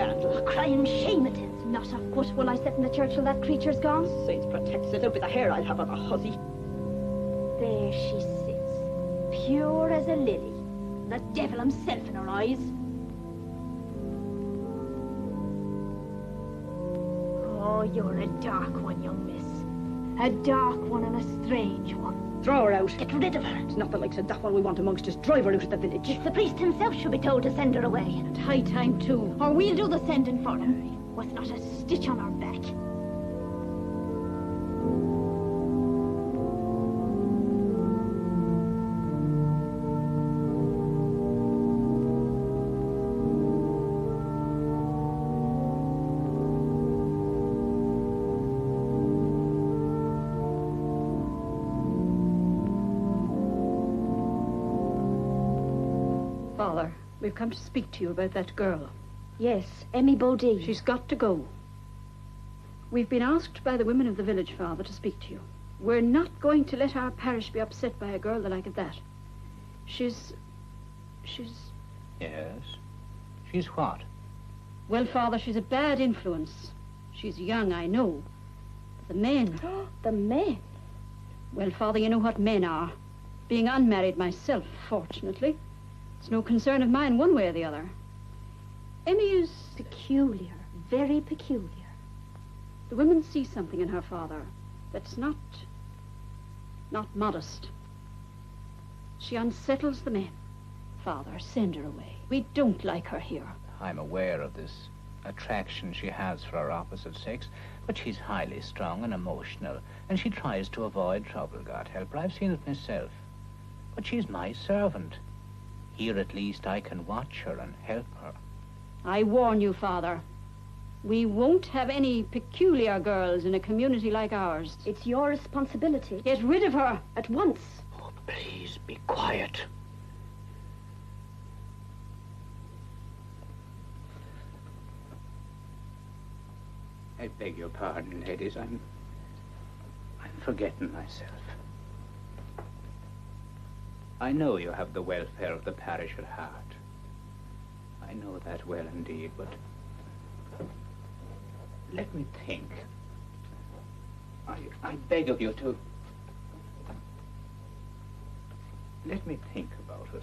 scandal. A crying shame it is. Not a foot will I set in the church till that creature's gone. Saints protect it, it'll be the hair I'll have on the hussy. There she sits, pure as a lily, the devil himself in her eyes. Oh, you're a dark one, young miss. A dark one and a strange one. Throw her out. Get rid of her. It's not the likes of that one we want amongst us. Drive her out of the village. The priest himself should be told to send her away. And high time too. Or we'll do the sending for her, with not a stitch on her back. Father, we've come to speak to you about that girl. Yes, Emmy Bodie. She's got to go. We've been asked by the women of the village, Father, to speak to you. We're not going to let our parish be upset by a girl the like of that. She's... Yes? She's what? Well, Father, she's a bad influence. She's young, I know. But the men... The men? Well, Father, you know what men are. Being unmarried myself, fortunately. It's no concern of mine one way or the other. Emmy is... Peculiar. Very peculiar. The women see something in her, Father, that's not modest. She unsettles the men. Father, send her away. We don't like her here. I'm aware of this attraction she has for her opposite sex, but she's highly strung and emotional, and she tries to avoid trouble, God help her. I've seen it myself. But she's my servant. Here, at least, I can watch her and help her. I warn you, Father. We won't have any peculiar girls in a community like ours. It's your responsibility. Get rid of her at once. Oh, please, be quiet. I beg your pardon, ladies. I'm forgetting myself. I know you have the welfare of the parish at heart. I know that well indeed, but let me think. I beg of you to let me think about it.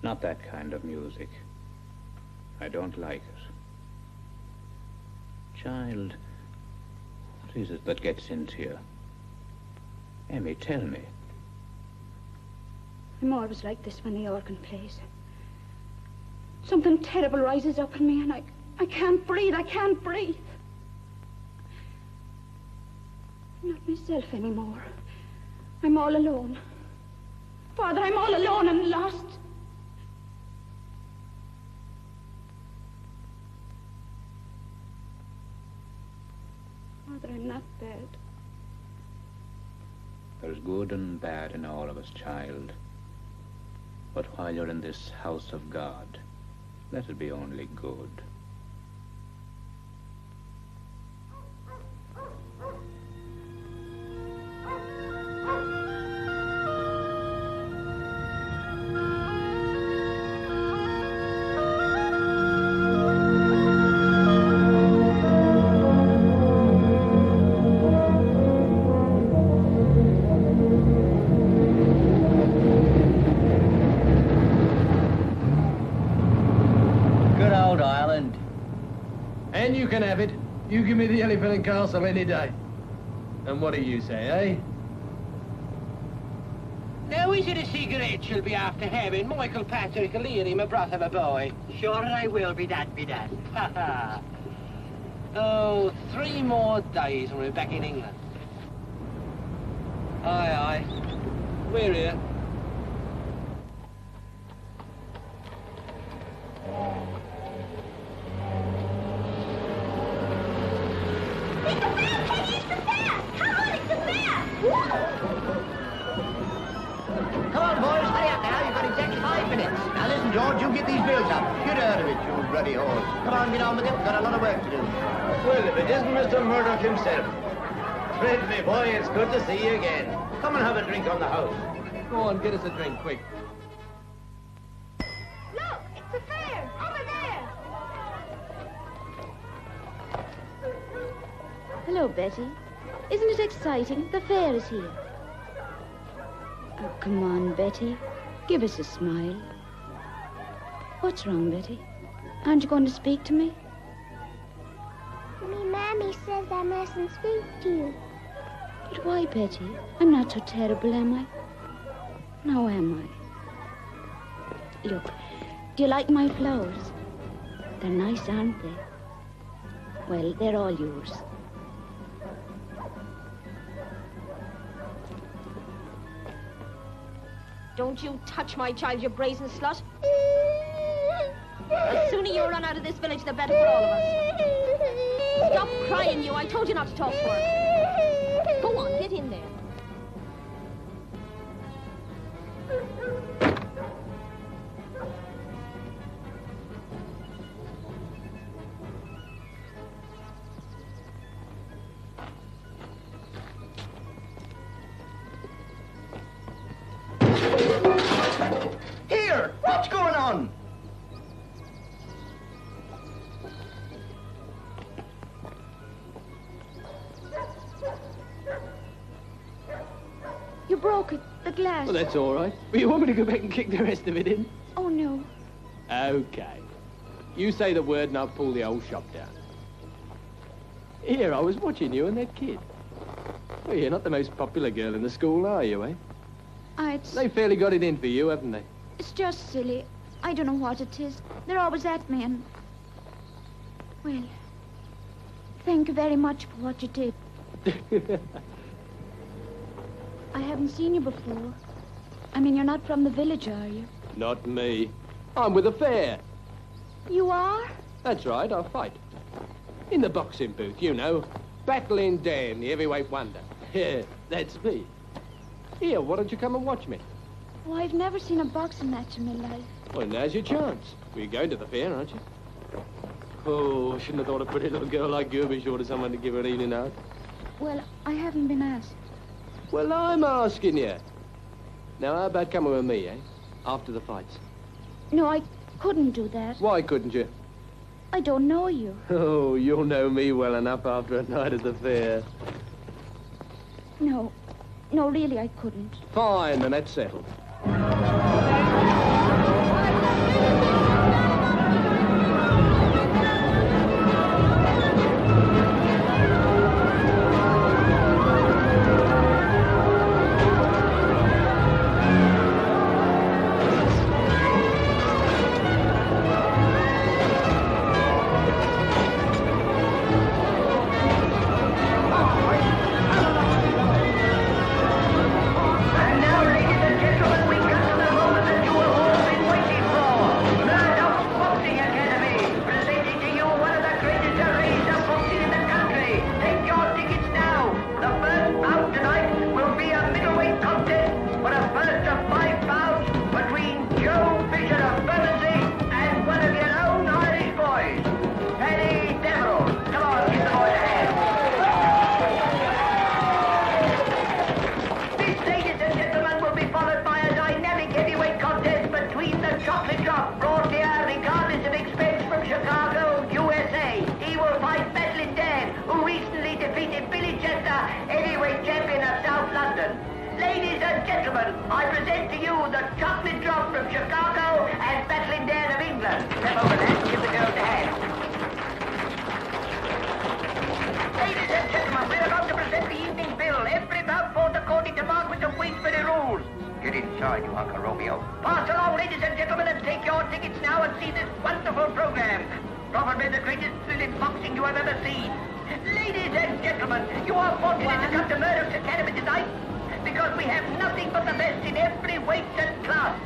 Not that kind of music. I don't like it. Child, what is it that gets into you? Emmy, tell me. I'm always like this when the organ plays. Something terrible rises up in me and I can't breathe. I can't breathe. I'm not myself anymore. I'm all alone. Father, I'm all alone and lost. Father, I'm not bad. good and bad in all of us, child. But while you're in this house of God, let it be only good. You can have it. You give me the elephant and castle any day. And what do you say, eh? Now is it a cigarette you'll be after having, Michael Patrick O'Leary, my brother, my boy? Sure I will, be that, be that. Ha ha. Oh, 3 more days and we're back in England. Aye, aye. We're here. George, you get these bills up. Get out of it, you bloody horse. Come on, get on with it. We've got a lot of work to do. Well, if it isn't Mr. Murdoch himself. Fred, me boy, it's good to see you again. Come and have a drink on the house. Go on, get us a drink, quick. Look, it's the fair, over there. Hello, Betty. Isn't it exciting? The fair is here. Oh, come on, Betty. Give us a smile. What's wrong, Betty? Aren't you going to speak to me? Me Mammy says I mustn't speak to you. But why, Betty? I'm not so terrible, am I? No, am I? Look, do you like my flowers? They're nice, aren't they? Well, they're all yours. Don't you touch my child, you brazen slut. The sooner you run out of this village, the better for all of us. Stop crying, you. I told you not to talk to her. Go on, get in there. Here! What's going on? You broke it, the glass. Well, that's all right. But you want me to go back and kick the rest of it in? Oh, no. Okay. You say the word and I'll pull the whole shop down. Here, I was watching you and that kid. Well, you're not the most popular girl in the school, are you, eh? They fairly got it in for you, haven't they? It's just silly. I don't know what it is. They're always at me and... Well, thank you very much for what you did. I haven't seen you before. I mean, you're not from the village, are you? Not me. I'm with the fair. You are? That's right, I fight. In the boxing booth, you know. Battling Dan, the heavyweight wonder. Yeah, that's me. Here, why don't you come and watch me? Oh, I've never seen a boxing match in my life. Well, now's your chance. Well, you're going to the fair, aren't you? Oh, I shouldn't have thought a pretty little girl like you would be short of someone to give her an evening out. Well, I haven't been asked. Well, I'm asking you. Now, how about coming with me, eh? After the fights. No, I couldn't do that. Why couldn't you? I don't know you. Oh, you'll know me well enough after a night at the fair. No. No, really, I couldn't. Fine, then that's settled. And now, ladies and gentlemen, and gentlemen, I present to you the chocolate drop from Chicago and Battling Dan of England. Step over that, give the girl the hand. Ladies and gentlemen, we're about to present the evening bill. Every bout fought according to Margaret of Queensberry rules. Get inside, you Uncle Romeo. Pass along, ladies and gentlemen, and take your tickets now and see this wonderful program. Probably the greatest thrill in boxing you have ever seen. Ladies and gentlemen, you are fortunate to come to Murdoch's Academy tonight because we have nothing but the best in every weight and class.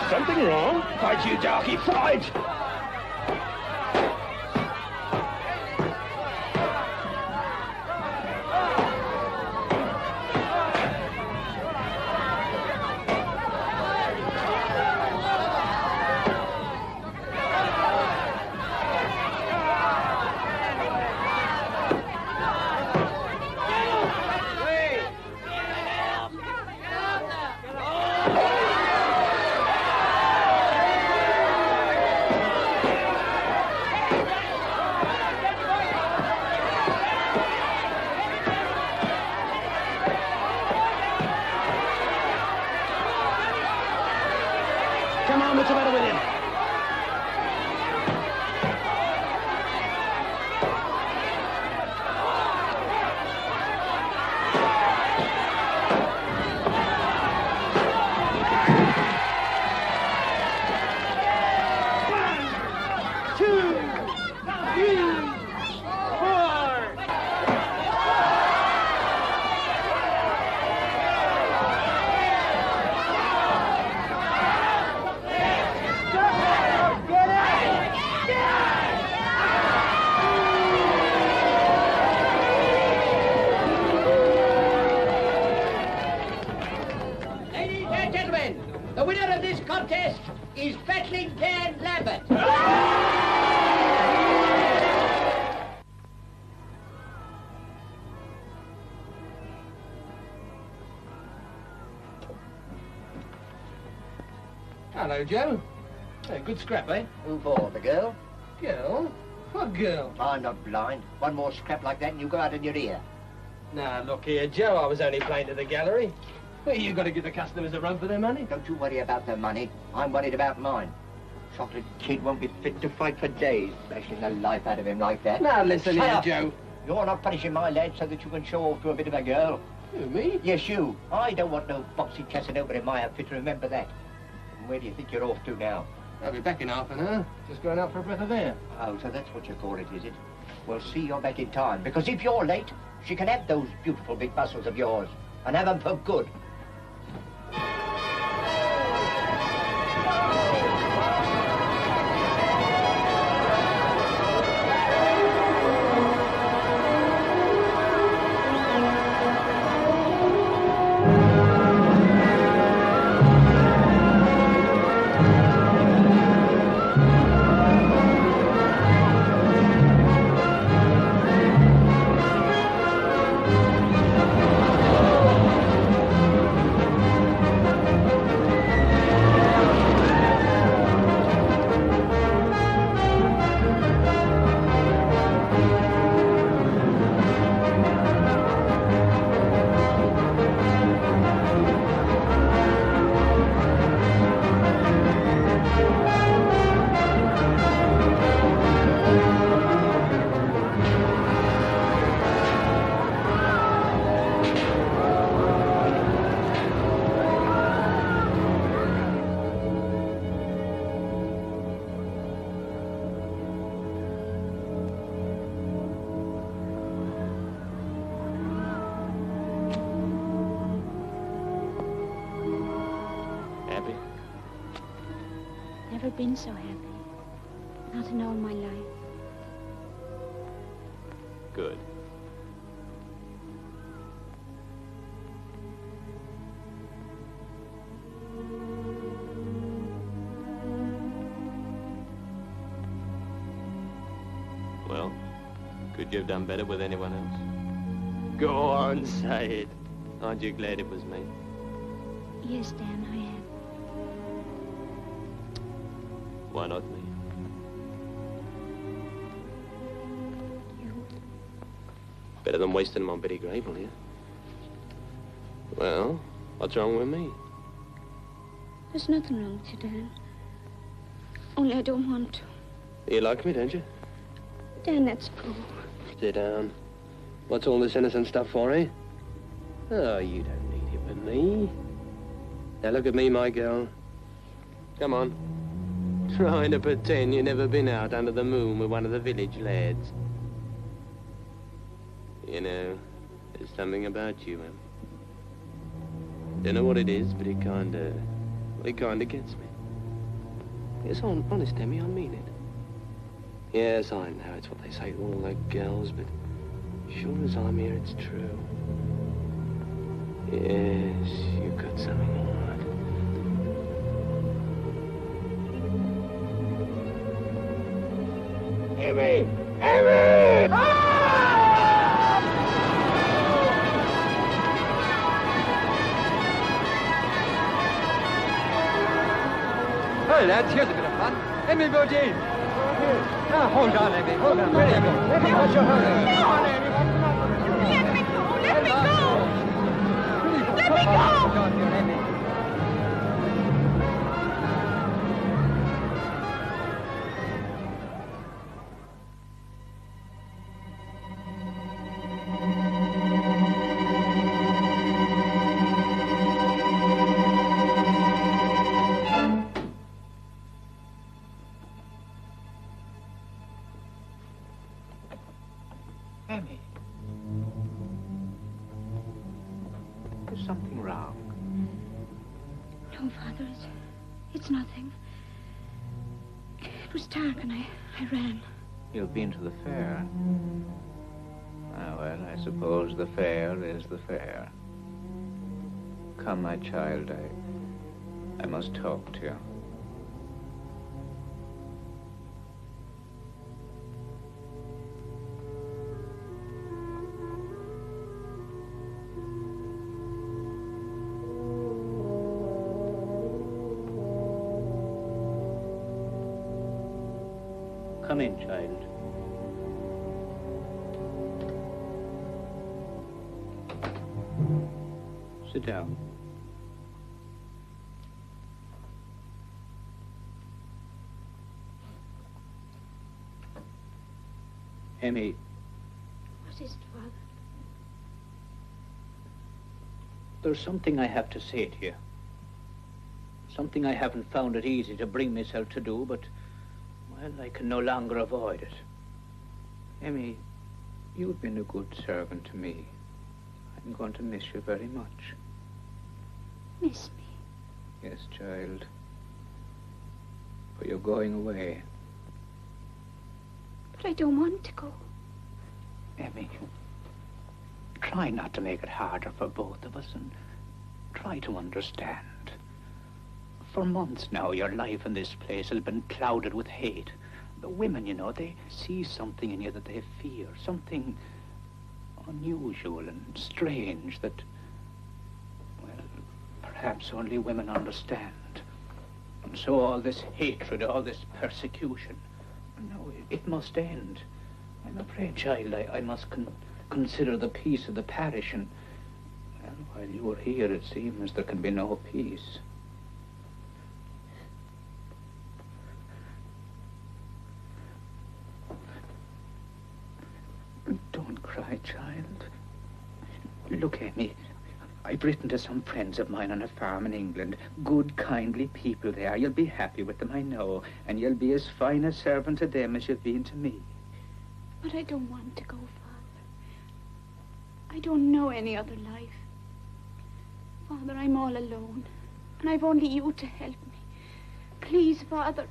Something wrong? Fight, you darky, fight! What's the matter with him? Hello, Joe. Hey, good scrap, eh? Who for? The girl? Girl? What girl? I'm not blind. One more scrap like that and you go out in your ear. Now, look here, Joe. I was only playing to the gallery. Well, you got to give the customers a run for their money. Don't you worry about their money. I'm worried about mine. Chocolate kid won't be fit to fight for days, bashing the life out of him like that. Now, listen here, Joe. You're not punishing my lad so that you can show off to a bit of a girl. Who, me? Yes, you. I don't want no boxy Casanova in my outfit, remember that. And where do you think you're off to now? I'll be back in half an hour. Just going out for a breath of air. Oh, so that's what you call it, is it? Well, see, you're back in time, because if you're late, she can have those beautiful big muscles of yours, and have them for good. been so happy. Not in all my life. Good. Well, could you have done better with anyone else? Go on, say it. Aren't you glad it was me? Yes, Dan, I am. Why not me? Better than wasting them on Betty Grable, yeah? Well, what's wrong with me? There's nothing wrong with you, Dan. Only I don't want to. You like me, don't you? Dan, that's cool. Sit down. What's all this innocent stuff for, eh? Oh, you don't need it with me. Now look at me, my girl. Come on. Trying to pretend you've never been out under the moon with one of the village lads. You know, there's something about you, Em. Don't know what it is, but it kinda gets me. Yes, honest, Emmy, I mean it. Yes, I know it's what they say to all the girls, but sure as I'm here, it's true. Yes, you've got something all right. Emmy! Emmy! Ah! Hey, lads, here's a bit of fun. Emmy, go Jane. Now, hold on, Emmy. Hold on. Where are you going? Emmy, what's your hurry? Come on, Emmy. Let me go. Let me go. Let me go. Down here, Emmy. Emmy. There's something wrong. No, Father, it's nothing. It was dark and I ran. You've been to the fair. Ah, well, I suppose the fair is the fair. Come, my child, I must talk to you. Come in, child. Sit down. Emmy. What is it, Father? There's something I have to say to you. Something I haven't found it easy to bring myself to do, but, well, I can no longer avoid it. Emmy, you've been a good servant to me. I'm going to miss you very much. Miss me? Yes, child. For you're going away. But I don't want to go. Emmy, try not to make it harder for both of us and try to understand. For months now, your life in this place has been clouded with hate. The women, you know, they see something in you that they fear, something unusual and strange that, well, perhaps only women understand. And so all this hatred, all this persecution, no, it must end. I'm afraid, child, I must consider the peace of the parish, and well, while you are here, it seems there can be no peace. Don't cry, child. Look, Amy, I've written to some friends of mine on a farm in England. Good, kindly people they are. You'll be happy with them, I know. And you'll be as fine a servant to them as you've been to me. But I don't want to go, Father. I don't know any other life. Father, I'm all alone. And I've only you to help me. Please, Father,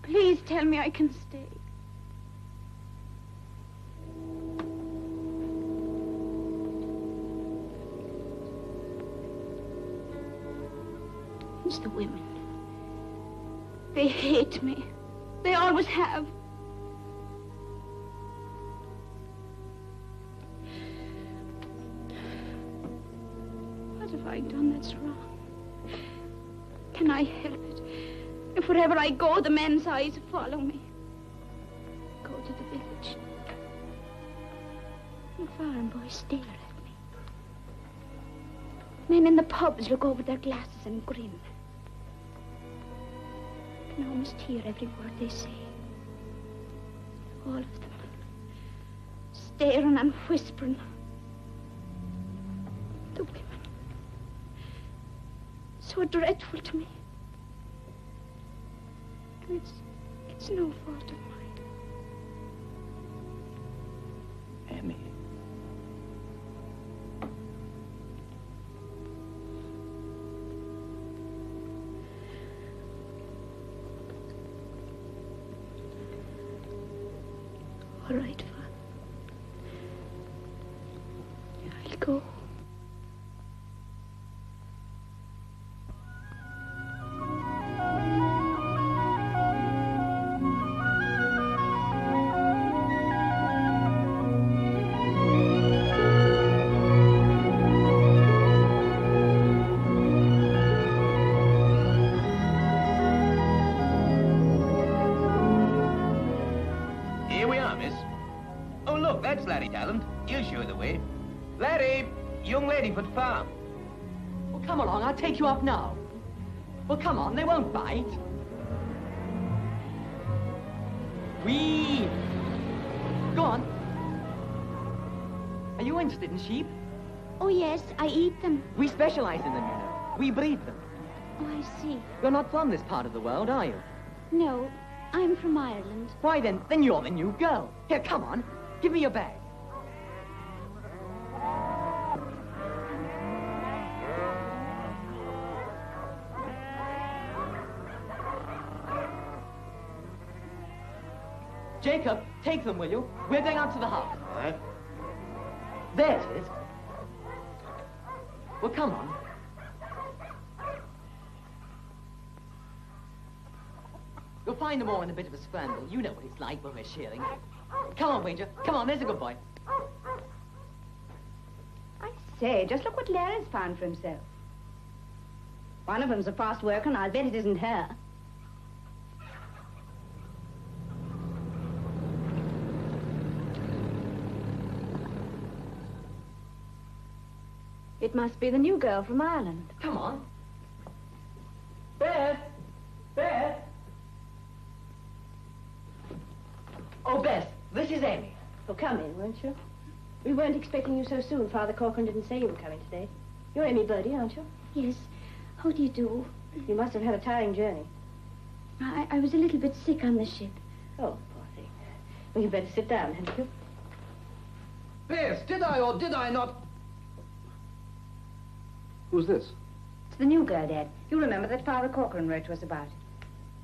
Please tell me I can stay. It's the women. They hate me. They always have. What have I done that's wrong? Can I help it? If wherever I go, the men's eyes follow me. Go to the village. The farm boys stare at me. Men in the pubs look over their glasses and grin. I can almost hear every word they say. All of them. Staring and whispering. The women. So dreadful to me. And it's no fault of mine. Emmy. All right, Father. I'll go. I'll take you up now. Well, come on, they won't bite. Whee! Go on. Are you interested in sheep? Oh, yes, I eat them. We specialize in them, you know. We breed them. Oh, I see. You're not from this part of the world, are you? No, I'm from Ireland. Why, then you're the new girl. Here, come on. Give me your bag. Jacob, take them, will you? We're going out to the house. All right. There it is. Well, come on. You'll find them all in a bit of a scramble. You know what it's like when we're shearing. Come on, Wager. Come on, there's a good boy. I say, just look what Larry's found for himself. One of them's a fast worker, and I'll bet it isn't her. It must be the new girl from Ireland. Come on. Beth! Beth! Oh, Beth, this is Amy. Oh, come in, weren't you? We weren't expecting you so soon. Father Corcoran didn't say you were coming today. You're Amy Birdie, aren't you? Yes. How do you do? You must have had a tiring journey. I was a little bit sick on the ship. Oh, poor thing. Well, you'd better sit down, hadn't you? Beth, did I or did I not... Who's this? It's the new girl, Dad. You remember that Father Corcoran wrote to us about.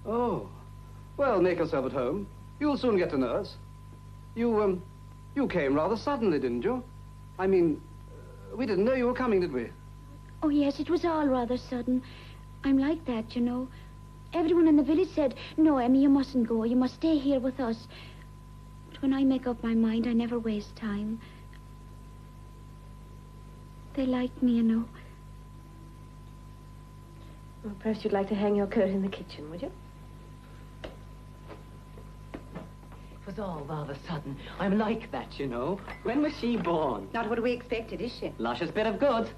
Oh. Well, make yourself at home. You'll soon get to know us. You came rather suddenly, didn't you? I mean, we didn't know you were coming, did we? Oh, yes, it was all rather sudden. I'm like that, you know. Everyone in the village said, no, Emmy, you mustn't go. You must stay here with us. But when I make up my mind, I never waste time. They like me, you know. Well, perhaps you'd like to hang your coat in the kitchen, would you? It was all rather sudden. I'm like that, you know. When was she born? Not what we expected, is she? Luscious bit of goods.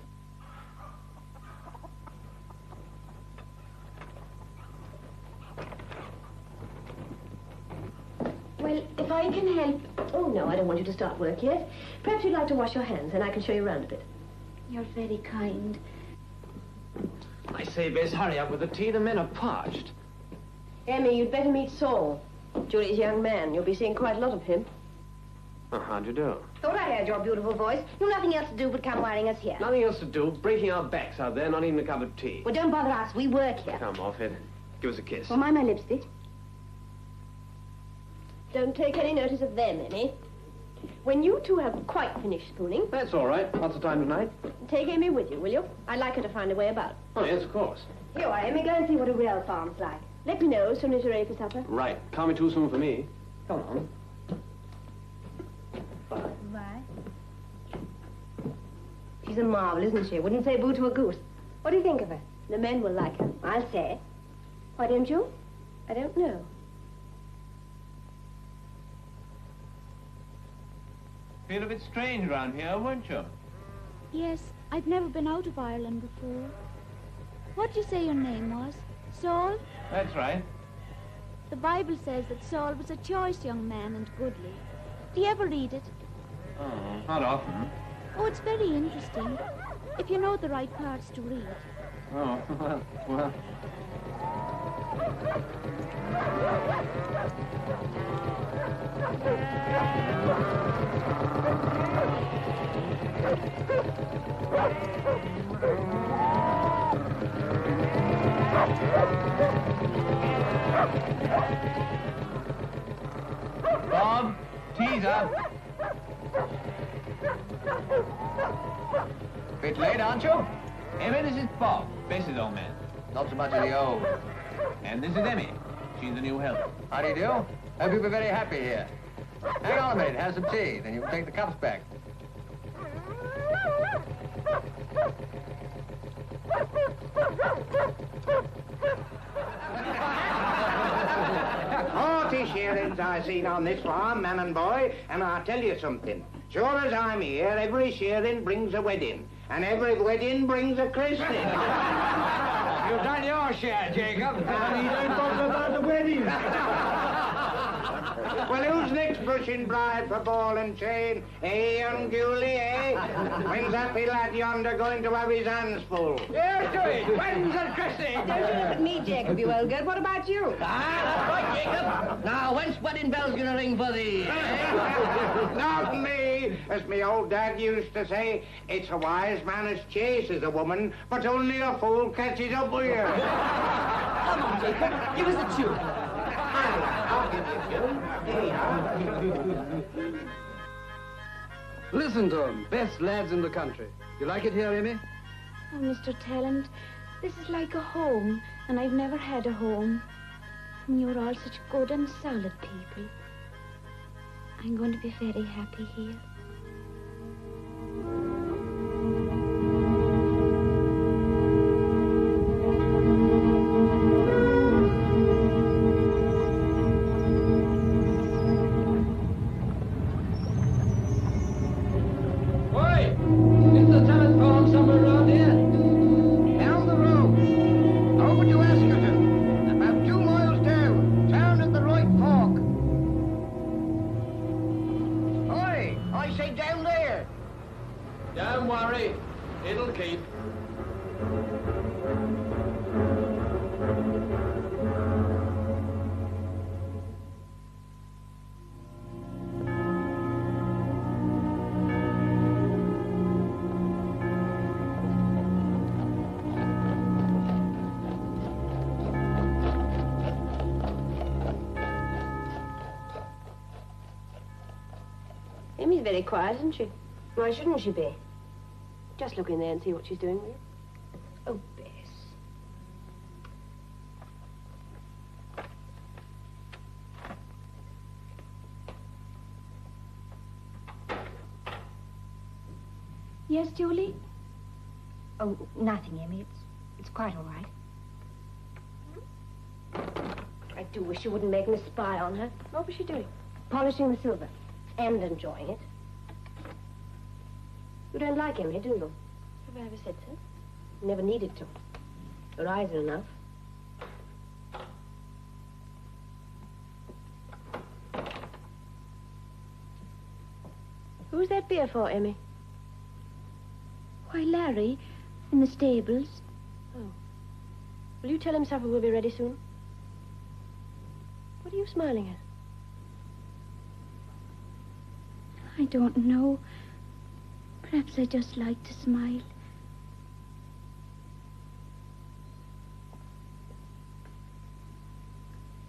Well, if I can help... Oh, no, I don't want you to start work yet. Perhaps you'd like to wash your hands, and I can show you around a bit. You're very kind. I say, Bess, hurry up with the tea. The men are parched. Emmy, you'd better meet Saul. Julie's young man. You'll be seeing quite a lot of him. Oh, how'd you do? Thought I heard your beautiful voice. You've nothing else to do but come worrying us here. Nothing else to do. Breaking our backs out there, not even a cup of tea. Well, don't bother us. We work here. Come off it. Give us a kiss. Well, mind my lipstick. Don't take any notice of them, Emmy. When you two have quite finished spooning... That's all right. What's the time tonight? Take Emmy with you, will you? I'd like her to find a way about. Oh, yes, of course. Here you are, Emmy. Go and see what a real farm's like. Let me know as soon as you're ready for supper. Right. Can't be too soon for me. Come on. Why? She's a marvel, isn't she? Wouldn't say boo to a goose. What do you think of her? The men will like her. I'll say. Why don't you? I don't know. Feel a bit strange around here, weren't you? Yes, I've never been out of Ireland before. What'd you say your name was? Saul? That's right. The Bible says that Saul was a choice young man and goodly. Do you ever read it? Oh, not often. Oh, it's very interesting, if you know the right parts to read. Oh, well. Bob, tea's up. Bit late, aren't you? Emmy, this is Bob, Bess's old man. Not so much of the old. And this is Emmy. She's the new helper. How do you do? Hope you'll be very happy here. Hang on a minute, have some tea, then you can take the cups back. Hearty shearings I seen on this farm, man and boy, and I'll tell you something. Sure as I'm here, every shearing brings a wedding, and every wedding brings a christening. You've done your share, Jacob, and you don't talk about the wedding. Well, who's next pushing bride for ball and chain? Eh, young Julie, eh? When's that lad yonder going to have his hands full? Yes, do it. When's the christening? Don't you look at me, Jacob, you old good. What about you? Ah, that's right, Jacob. Now, when's wedding bells gonna ring for thee? Not me. As me old dad used to say, it's a wise man as chases a woman, but only a fool catches up with her. Come on, Jacob. Give us a tune. I'll give you a tune. Listen to 'em. Best lads in the country. You like it here, Emmy? Oh, Mr. Tallant, this is like a home, and I've never had a home. And you're all such good and solid people. I'm going to be very happy here. Emmy's very quiet, isn't she? Why shouldn't she be? Just look in there and see what she's doing, will you? Oh, Bess. Yes, Julie? Oh, nothing, Emmy. It's quite all right. I do wish you wouldn't make me spy on her. What was she doing? Polishing the silver. And enjoying it. You don't like Emmy, do you? Have I ever said so? Never needed to. Your eyes are enough. Who's that beer for, Emmy? Why, Larry, in the stables. Oh. Will you tell him supper will be ready soon? What are you smiling at? I don't know. Perhaps I just like to smile.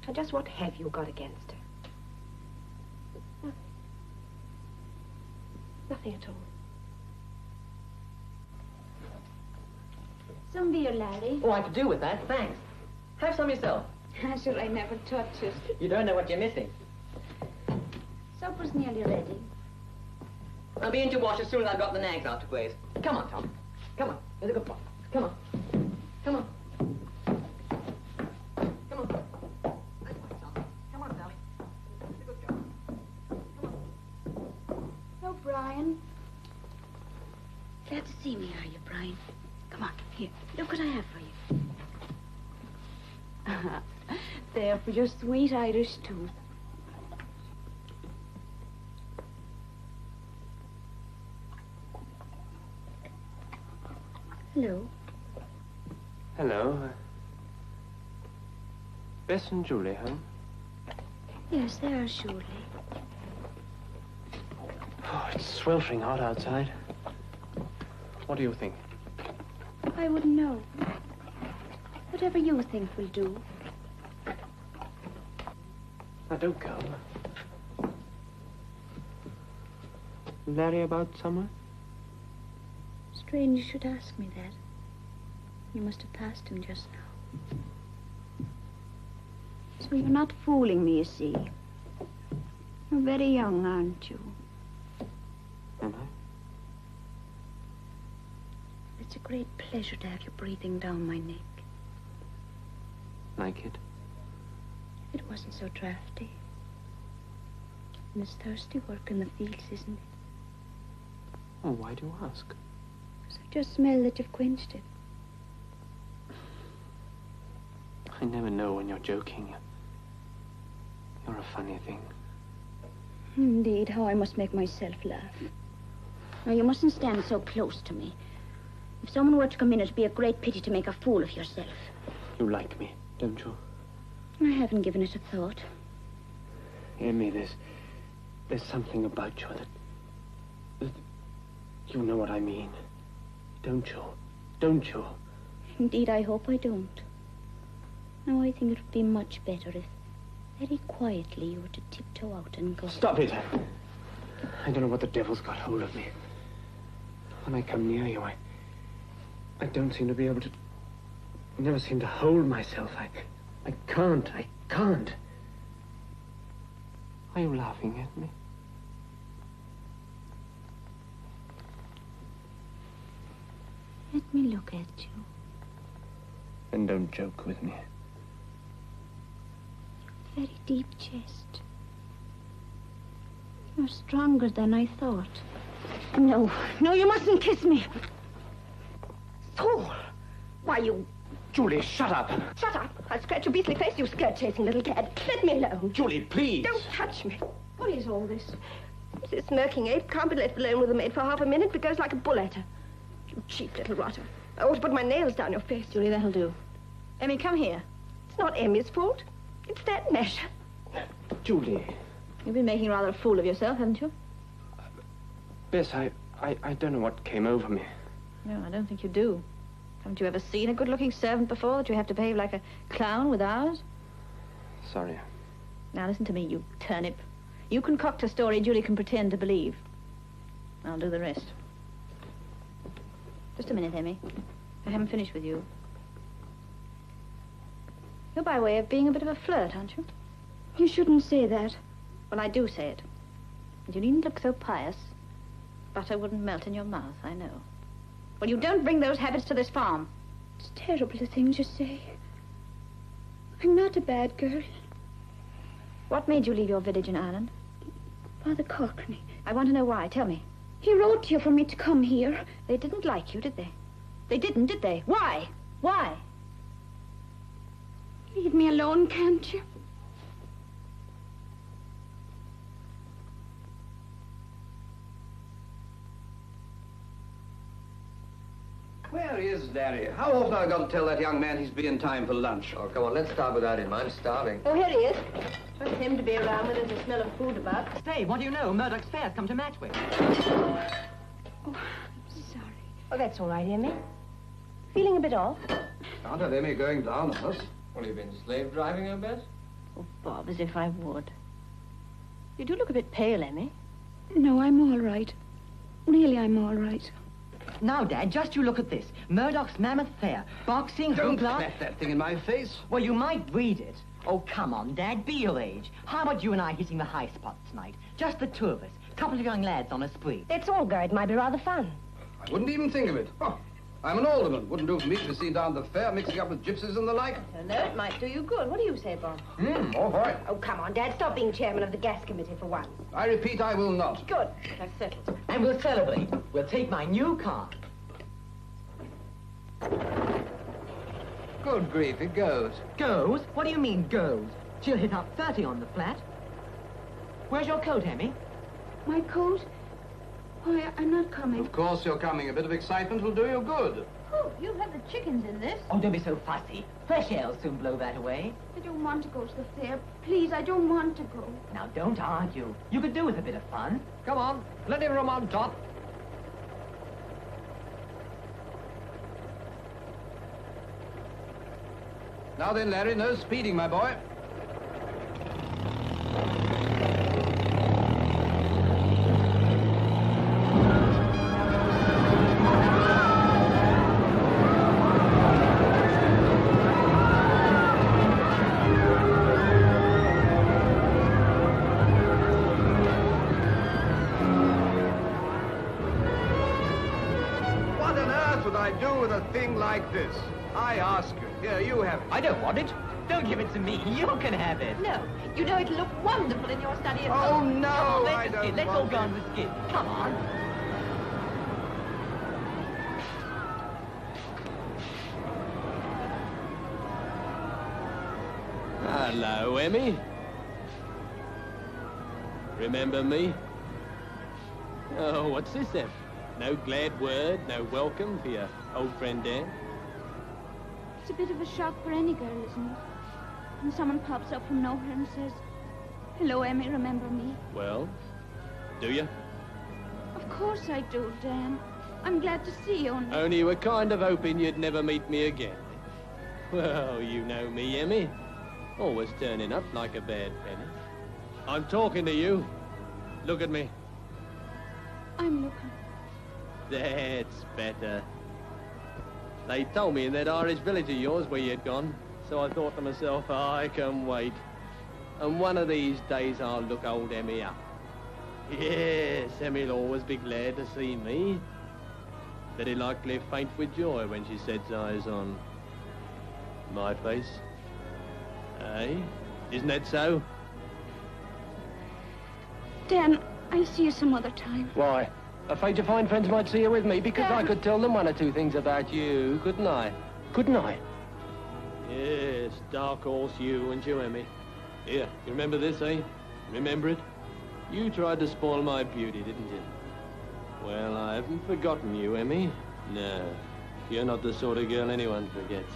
And just what have you got against her? Nothing at all. Some beer, Larry. Oh, I could do with that, thanks. Have some yourself. Sure, I never touch it. You don't know what you're missing. Supper's nearly ready. I'll be in to wash as soon as I've got the nags out to graze. Come on, Tom. Come on. You're a good boy. Come on. Come on. Come on. That's right, Tom. Come on, Sally. You're a good girl. Come on. No, Brian. Glad to see me, are you, Brian? Come on, here. Look what I have for you. There for your sweet Irish tooth. Hello. Hello. Bess and Julie home? Yes, they are surely. Oh, it's sweltering hot outside. What do you think? I wouldn't know. Whatever you think will do. Now, don't go. Larry about somewhere? Strange you should ask me that. You must have passed him just now. So you're not fooling me, you see. You're very young, aren't you? Am I? It's a great pleasure to have you breathing down my neck. Like it? It wasn't so drafty. And it's thirsty work in the fields, isn't it? Oh, why do you ask? Because I just smell that you've quenched it. I never know when you're joking. You're a funny thing. Indeed, how I must make myself laugh. Now, you mustn't stand so close to me. If someone were to come in, it'd be a great pity to make a fool of yourself. You like me, don't you? I haven't given it a thought. Emmy, there's something about you that... You know what I mean. Don't you? Don't you? Indeed, I hope I don't. Now, I think it would be much better if, very quietly, you were to tiptoe out and go. Stop it! I don't know what the devil's got hold of me. When I come near you, I don't seem to be able to... I never seem to hold myself. I can't. Are you laughing at me? Let me look at you. Then don't joke with me. Very deep chest. You're stronger than I thought. No, you mustn't kiss me. Fool! Why, you... Julie, shut up! Shut up! I'll scratch your beastly face, you skirt-chasing little cad. Let me alone. Julie, please! Don't touch me. What is all this? This smirking ape can't be left alone with a maid for half a minute, but goes like a bull at her. You cheap little rotter. I ought to put my nails down your face. Julie, that'll do. Emmy, come here. It's not Emmy's fault. It's that measure. Julie. You've been making rather a fool of yourself, haven't you? Bess, I don't know what came over me. No, I don't think you do. Haven't you ever seen a good-looking servant before that you have to behave like a clown with ours? Sorry. Now, listen to me, you turnip. You concoct a story Julie can pretend to believe. I'll do the rest. Just a minute, Emmy. I haven't finished with you. You're by way of being a bit of a flirt, aren't you? You shouldn't say that. Well, I do say it. And you needn't look so pious. Butter wouldn't melt in your mouth, I know. Well, you don't bring those habits to this farm. It's terrible the things you say. I'm not a bad girl. What made you leave your village in Ireland? Father Cockney. I want to know why. Tell me. He wrote to you for me to come here. They didn't like you, did they? They didn't, did they? Why? Why? Leave me alone, can't you? Where is Larry? How often have I got to tell that young man he's be in time for lunch? Oh, come on, let's start without him. I'm starving. Oh, here he is. Trust him to be around when there's a smell of food about. Say, what do you know? Murdoch's fair's come to Matchwick. Oh, I'm sorry. Oh, that's all right, Emmy. Feeling a bit off? Can't have Emmy going down on us. Well, you've been slave driving, I bet? Oh, Bob, as if I would. You do look a bit pale, Emmy. No, I'm all right. Really, I'm all right. Now, Dad, just you look at this. Murdoch's Mammoth Fair. Boxing, Don't hoopla... smack that thing in my face. Well, you might read it. Oh, come on, Dad, be your age. How about you and I hitting the high spot tonight? Just the two of us. Couple of young lads on a spree. It's all go. It might be rather fun. I wouldn't even think of it. Oh, I'm an alderman. Wouldn't do for me to be seen down at the fair mixing up with gypsies and the like. No, it might do you good. What do you say, Bob? All right. Oh, come on, Dad. Stop being chairman of the gas committee for once. I repeat, I will not. Good. That's settled. And we'll celebrate. We'll take my new car. Good grief, it goes. Goes? What do you mean, goes? She'll hit up 30 on the flat. Where's your coat, Emmy? My coat? Why, I'm not coming. Of course you're coming. A bit of excitement will do you good. Oh, you have the chickens in this. Oh, don't be so fussy. Fresh air'll soon blow that away. I don't want to go to the fair. Please, I don't want to go. Now, don't argue. You could do with a bit of fun. Come on, plenty of room on top. Now then, Larry, no speeding, my boy. What on earth would I do with a thing like this? I ask you. Here, you have it. I don't want it. Don't give it to me. You can have it. No, you know it'll look wonderful in your study at Oh, home. no, Come on, I let's don't skid. Let's all want go it. on the skid. Come on. Hello, Emmy. Remember me? Oh, what's this then? No glad word, no welcome for your old friend Dan? It's a bit of a shock for any girl, isn't it? When someone pops up from nowhere and says, "Hello, Emmy, remember me?" Well, do you? Of course I do, Dan. I'm glad to see you. Only you were kind of hoping you'd never meet me again. Well, you know me, Emmy. Always turning up like a bad penny. I'm talking to you. Look at me. I'm looking. That's better. They told me in that Irish village of yours where you'd gone, so I thought to myself, I can wait. And one of these days I'll look old Emmy up. Yes, Emmy'll always be glad to see me. Very likely faint with joy when she sets eyes on my face. Eh? Isn't that so? Dan, I'll see you some other time. Why? Afraid your fine friends might see you with me, because I could tell them one or two things about you, couldn't I? Couldn't I? Yes, dark horse you and you, Emmy. Here, you remember this, eh? Remember it? You tried to spoil my beauty, didn't you? Well, I haven't forgotten you, Emmy. No, you're not the sort of girl anyone forgets.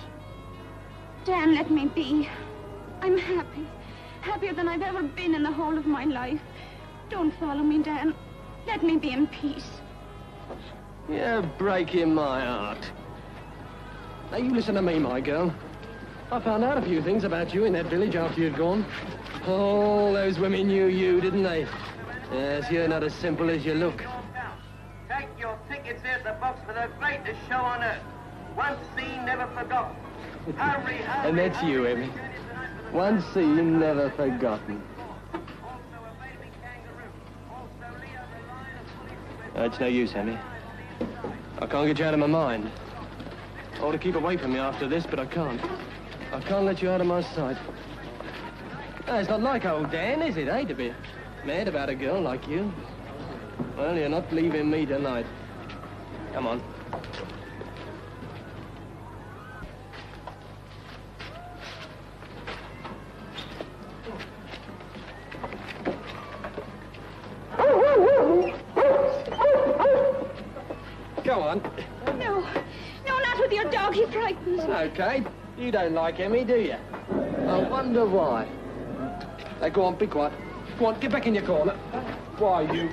Dan, let me be. I'm happy. Happier than I've ever been in the whole of my life. Don't follow me, Dan. Let me be in peace. You're breaking my heart. Now, you listen to me, my girl. I found out a few things about you in that village after you'd gone. All those women knew you, didn't they? Yes, you're not as simple as you look. Take your tickets at the box for the greatest show on earth. Once seen, never forgotten. Hurry, hurry, And that's you, Emmy. One scene never forgotten. It's no use, Emmy. I can't get you out of my mind. I ought to keep away from you after this, but I can't. I can't let you out of my sight. It's not like old Dan, is it, eh, to be mad about a girl like you? Well, you're not leaving me tonight. Come on. Go on. No, no, not with your dog. He frightens me. Okay. You don't like Emmy, do you? I wonder why. Now, go on, be quiet. Go on, get back in your corner. Why, you...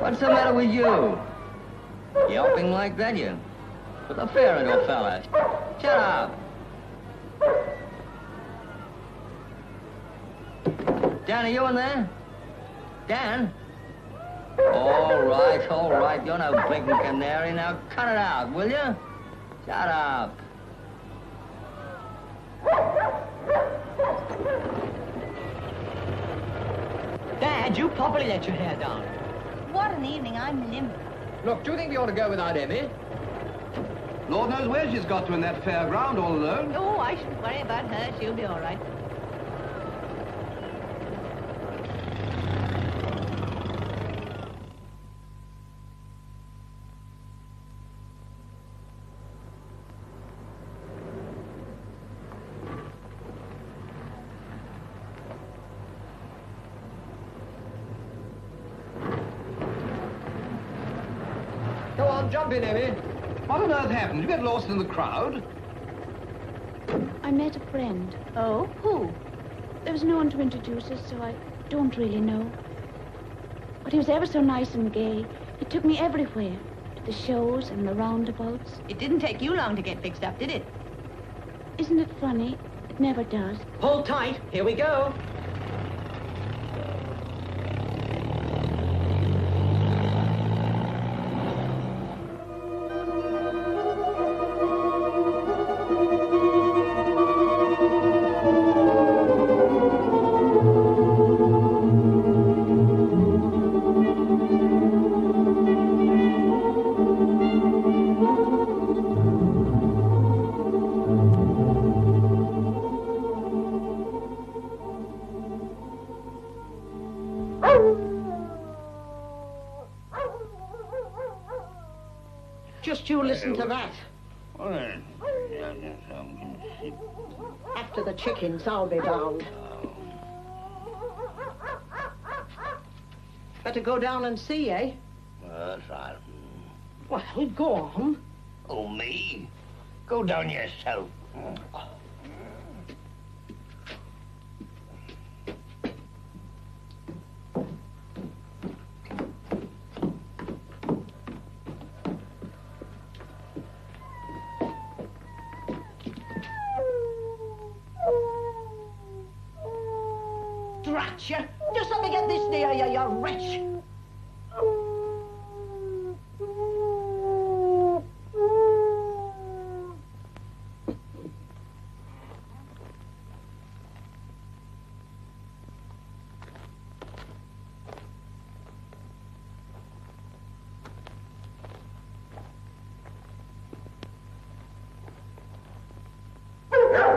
What's the matter with you? Yelping like that, you? Put the fear into a fella. Shut up. Dan, are you in there? Dan? All right. You're no blinking canary. Now cut it out, will you? Shut up. Dad, you properly let your hair down. What an evening. I'm limp. Look, do you think we ought to go without Emmy? Lord knows where she's got to in that fairground all alone. Oh, I shouldn't worry about her. She'll be all right. Jump in, Emmy. What on earth happened? Did you get lost in the crowd? I met a friend. Oh? Who? There was no one to introduce us, so I don't really know. But he was ever so nice and gay. He took me everywhere, to the shows and the roundabouts. It didn't take you long to get fixed up, did it? Isn't it funny? It never does. Hold tight. Here we go. Just you listen to that. After the chickens, I'll be down. Better go down and see, eh? That's right. Well, go on. Oh, me? Go down yourself. Drat you! Just let me get this near you, you wretch!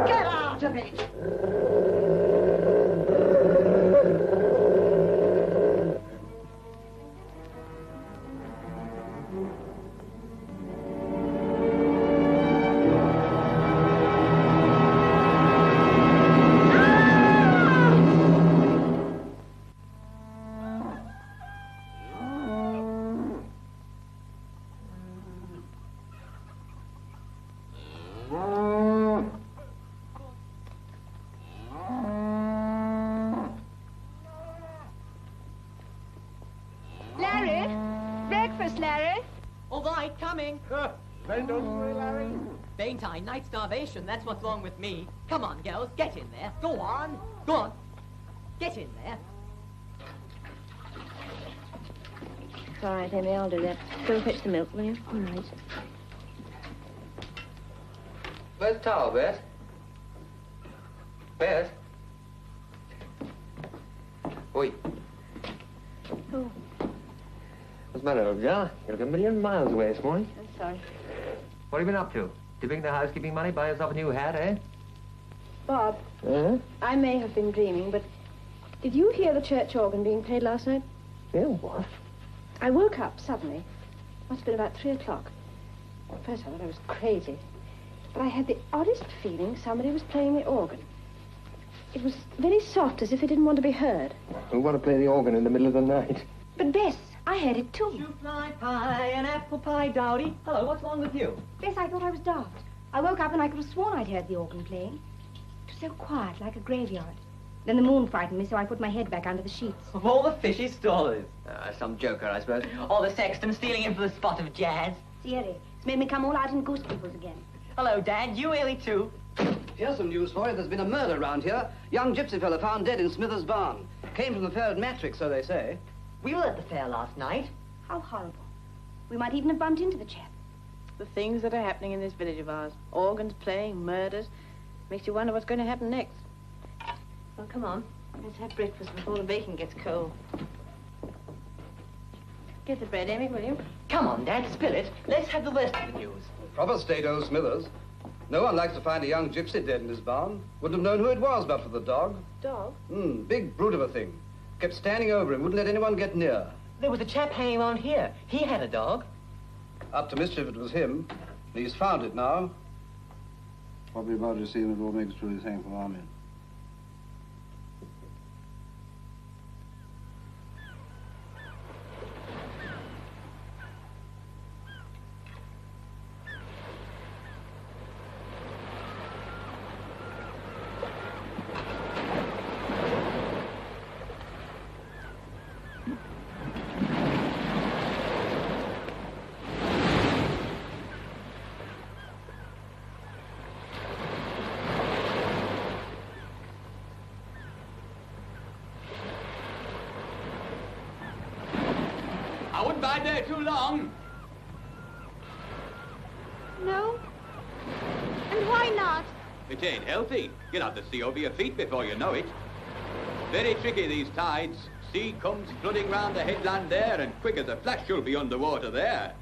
Get out of it! Ain't I? Night starvation, that's what's wrong with me. Come on, girls, get in there. Go on. Go on. Get in there. It's all right, Emmy, I'll do that. Go and fetch the milk, will you? All right. Where's the towel, Bess? Bess? Oi. Oh. What's the matter, old gal? You look a million miles away this morning. I'm sorry. What have you been up to? Did you bring the housekeeping money, buy yourself a new hat, eh? Bob, I may have been dreaming, but did you hear the church organ being played last night? Yeah, what? I woke up suddenly. Must have been about 3 o'clock. At first I thought I was crazy, but I had the oddest feeling somebody was playing the organ. It was very soft, as if it didn't want to be heard. We want to play the organ in the middle of the night. But Bess, I heard it too. Shoe-fly pie and apple pie, Dowdy. Hello, what's wrong with you? Bess, I thought I was daft. I woke up and I could have sworn I'd heard the organ playing. It was so quiet, like a graveyard. Then the moon frightened me, so I put my head back under the sheets. Of all the fishy stories. Some joker, I suppose. Or the sexton stealing in for the spot of jazz. Sierra, it's made me come all out in goose pimples again. Hello, Dad. You early too? Here's some news for you. There's been a murder around here. Young gypsy fella found dead in Smithers' barn. Came from the fair at Matrix, so they say. We were at the fair last night. How horrible. We might even have bumped into the chap. The things that are happening in this village of ours. Organs playing, murders. Makes you wonder what's going to happen next. Well, come on. Let's have breakfast before the bacon gets cold. Get the bread, Amy, will you? Come on, Dad, spill it. Let's have the rest of the news. Proper state, old Smithers. No one likes to find a young gypsy dead in his barn. Wouldn't have known who it was but for the dog. Dog? Big brute of a thing. Kept standing over him, wouldn't let anyone get near. There was a chap hanging around here. He had a dog. Up to mischief it was him. He's found it now. Probably about to see him it all makes through his hang for army. I wouldn't bide there too long. No? And why not? It ain't healthy. You'll have to see over your feet before you know it. Very tricky, these tides. Sea comes flooding round the headland there, and quick as a flash you'll be underwater there.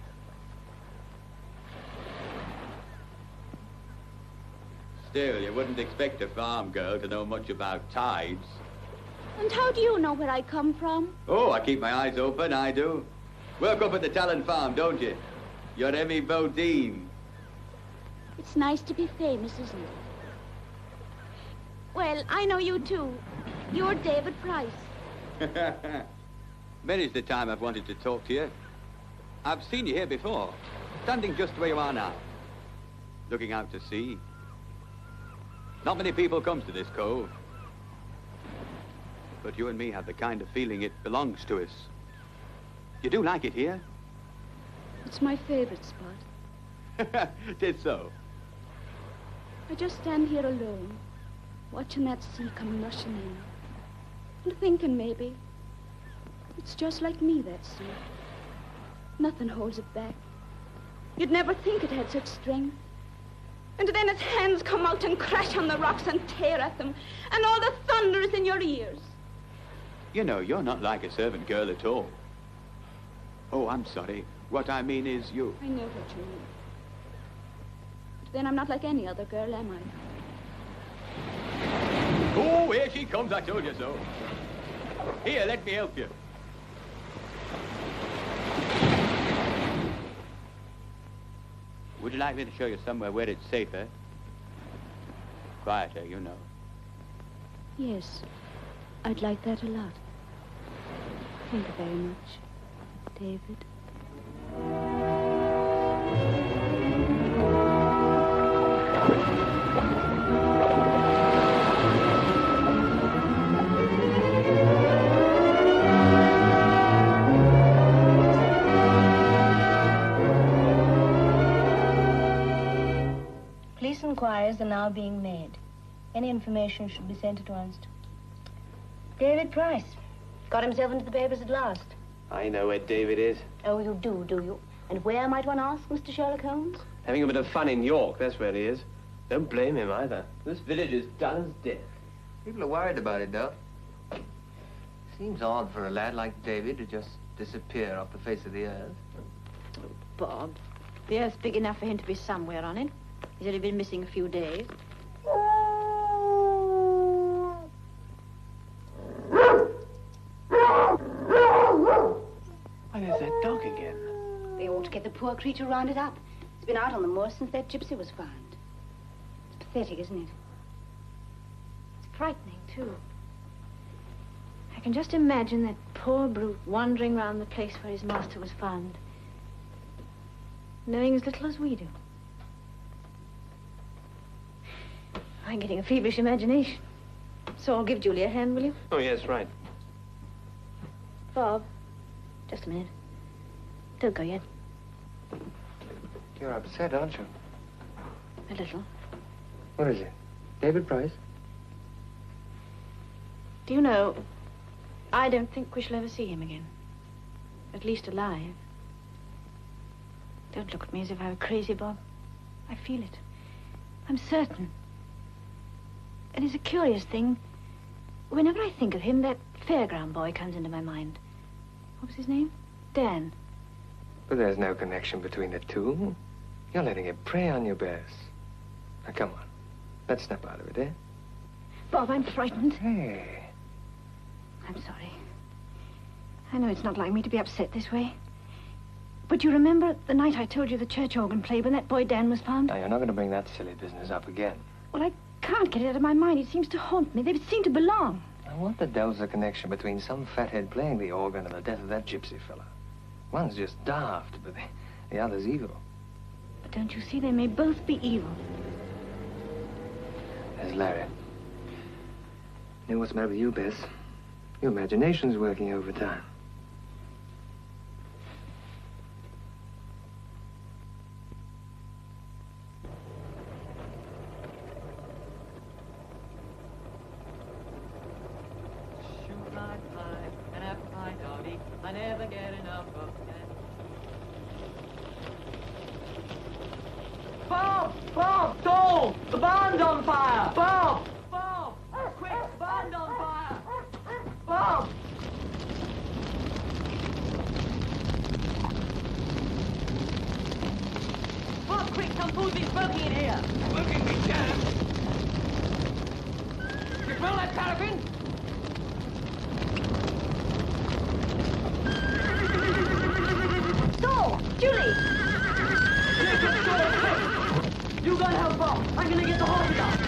Still, you wouldn't expect a farm girl to know much about tides. And how do you know where I come from? Oh, I keep my eyes open, I do. Work up at the Talon farm, don't you? You're Emmy Bodine. It's nice to be famous, isn't it? Well, I know you too. You're David Price. Many's the time I've wanted to talk to you. I've seen you here before, standing just where you are now, looking out to sea. Not many people come to this cove. But you and me have the kind of feeling it belongs to us. You do like it here? It's my favorite spot. Did so? I just stand here alone, watching that sea come rushing in. And thinking maybe, it's just like me, that sea. Nothing holds it back. You'd never think it had such strength. And then its hands come out and crash on the rocks and tear at them. And all the thunder is in your ears. You know, you're not like a servant girl at all. Oh, I'm sorry. What I mean is you... I know what you mean. But then I'm not like any other girl, am I? Oh, here she comes, I told you so. Here, let me help you. Would you like me to show you somewhere where it's safer? Quieter, you know. Yes, I'd like that a lot. Thank you very much, David. Police inquiries are now being made. Any information should be sent at once. David Price. Got himself into the papers at last. I know where David is. Oh, you do you? And where, might one ask, Mr. Sherlock Holmes? Having a bit of fun in York, that's where he is. Don't blame him either. This village is dull as death. People are worried about it, though. Seems odd for a lad like David to just disappear off the face of the earth. Oh, Bob. The earth's big enough for him to be somewhere on it. He's only been missing a few days. Why, there's that dog again. They ought to get the poor creature rounded up. It's been out on the moor since that gypsy was found. It's pathetic, isn't it? It's frightening, too. I can just imagine that poor brute wandering round the place where his master was found, knowing as little as we do. I'm getting a feverish imagination. So I'll give Julie a hand, will you? Oh, yes, right. Bob, just a minute. Don't go yet. You're upset, aren't you? A little. What is it? David Price? Do you know, I don't think we shall ever see him again. At least alive. Don't look at me as if I were crazy, Bob. I feel it. I'm certain. And it's a curious thing. Whenever I think of him, that fairground boy comes into my mind. What was his name? Dan. But there's no connection between the two. You're letting it prey on you, Bess. Now, come on. Let's snap out of it, eh? Bob, I'm frightened. Hey. I'm sorry. I know it's not like me to be upset this way. But you remember the night I told you the church organ played when that boy Dan was found? Now, you're not going to bring that silly business up again. Well, I can't get it out of my mind. It seems to haunt me. They seem to belong. Now, what the devil's the connection between some fathead playing the organ and the death of that gypsy fella? One's just daft, but the other's evil. But don't you see, they may both be evil. There's Larry. You know what's the matter with you, Bess? Your imagination's working overtime. I never get enough of that. Bob! Bob! Don't! The barn's on fire! Bob! Bob! Quick! The barn's on fire! Bob! Bob, quick! Some food's been smoking in here! Smoking me down! You smell that paraffin? Julie! You gotta help Bob. I'm gonna get the horses out.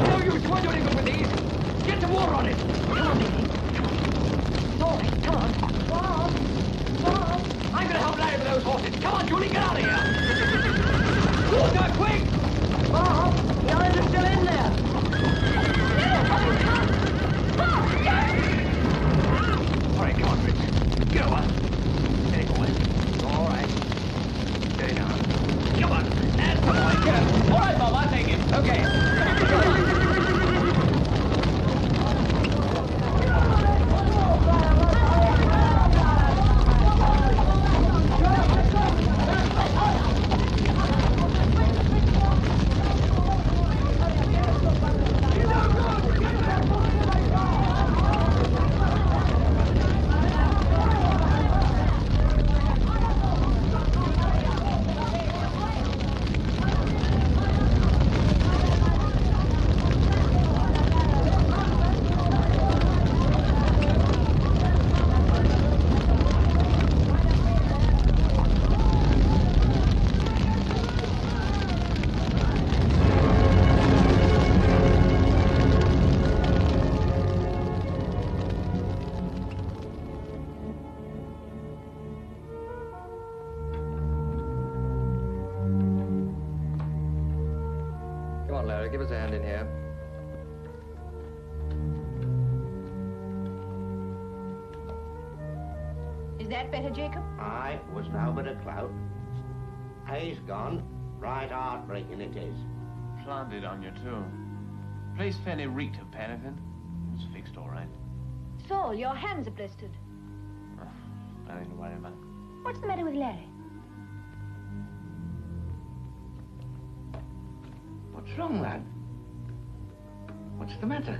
No use. You won't do any good with these. Get some water on it. Come on, Nicky. Come on. Bob! Bob! I'm gonna help Larry with those horses. Come on, Julie, get out of here! Water, quick! Bob! The others are still in there! Bob! All right, come on, Fritz. Get over. Steady, boy. All right. Steady now. Come on. That's the boy. Get him. All right, Bob, I'll take him. Okay. Give us a hand in here. Is that better, Jacob? Aye, was now but a clout. He's gone. Right heartbreaking it is. Planted on you, too. Place fairly reeked of paraffin. It's fixed all right. Saul, your hands are blistered. Oh, nothing to worry about. What's the matter with Larry? What's wrong, lad? What's the matter?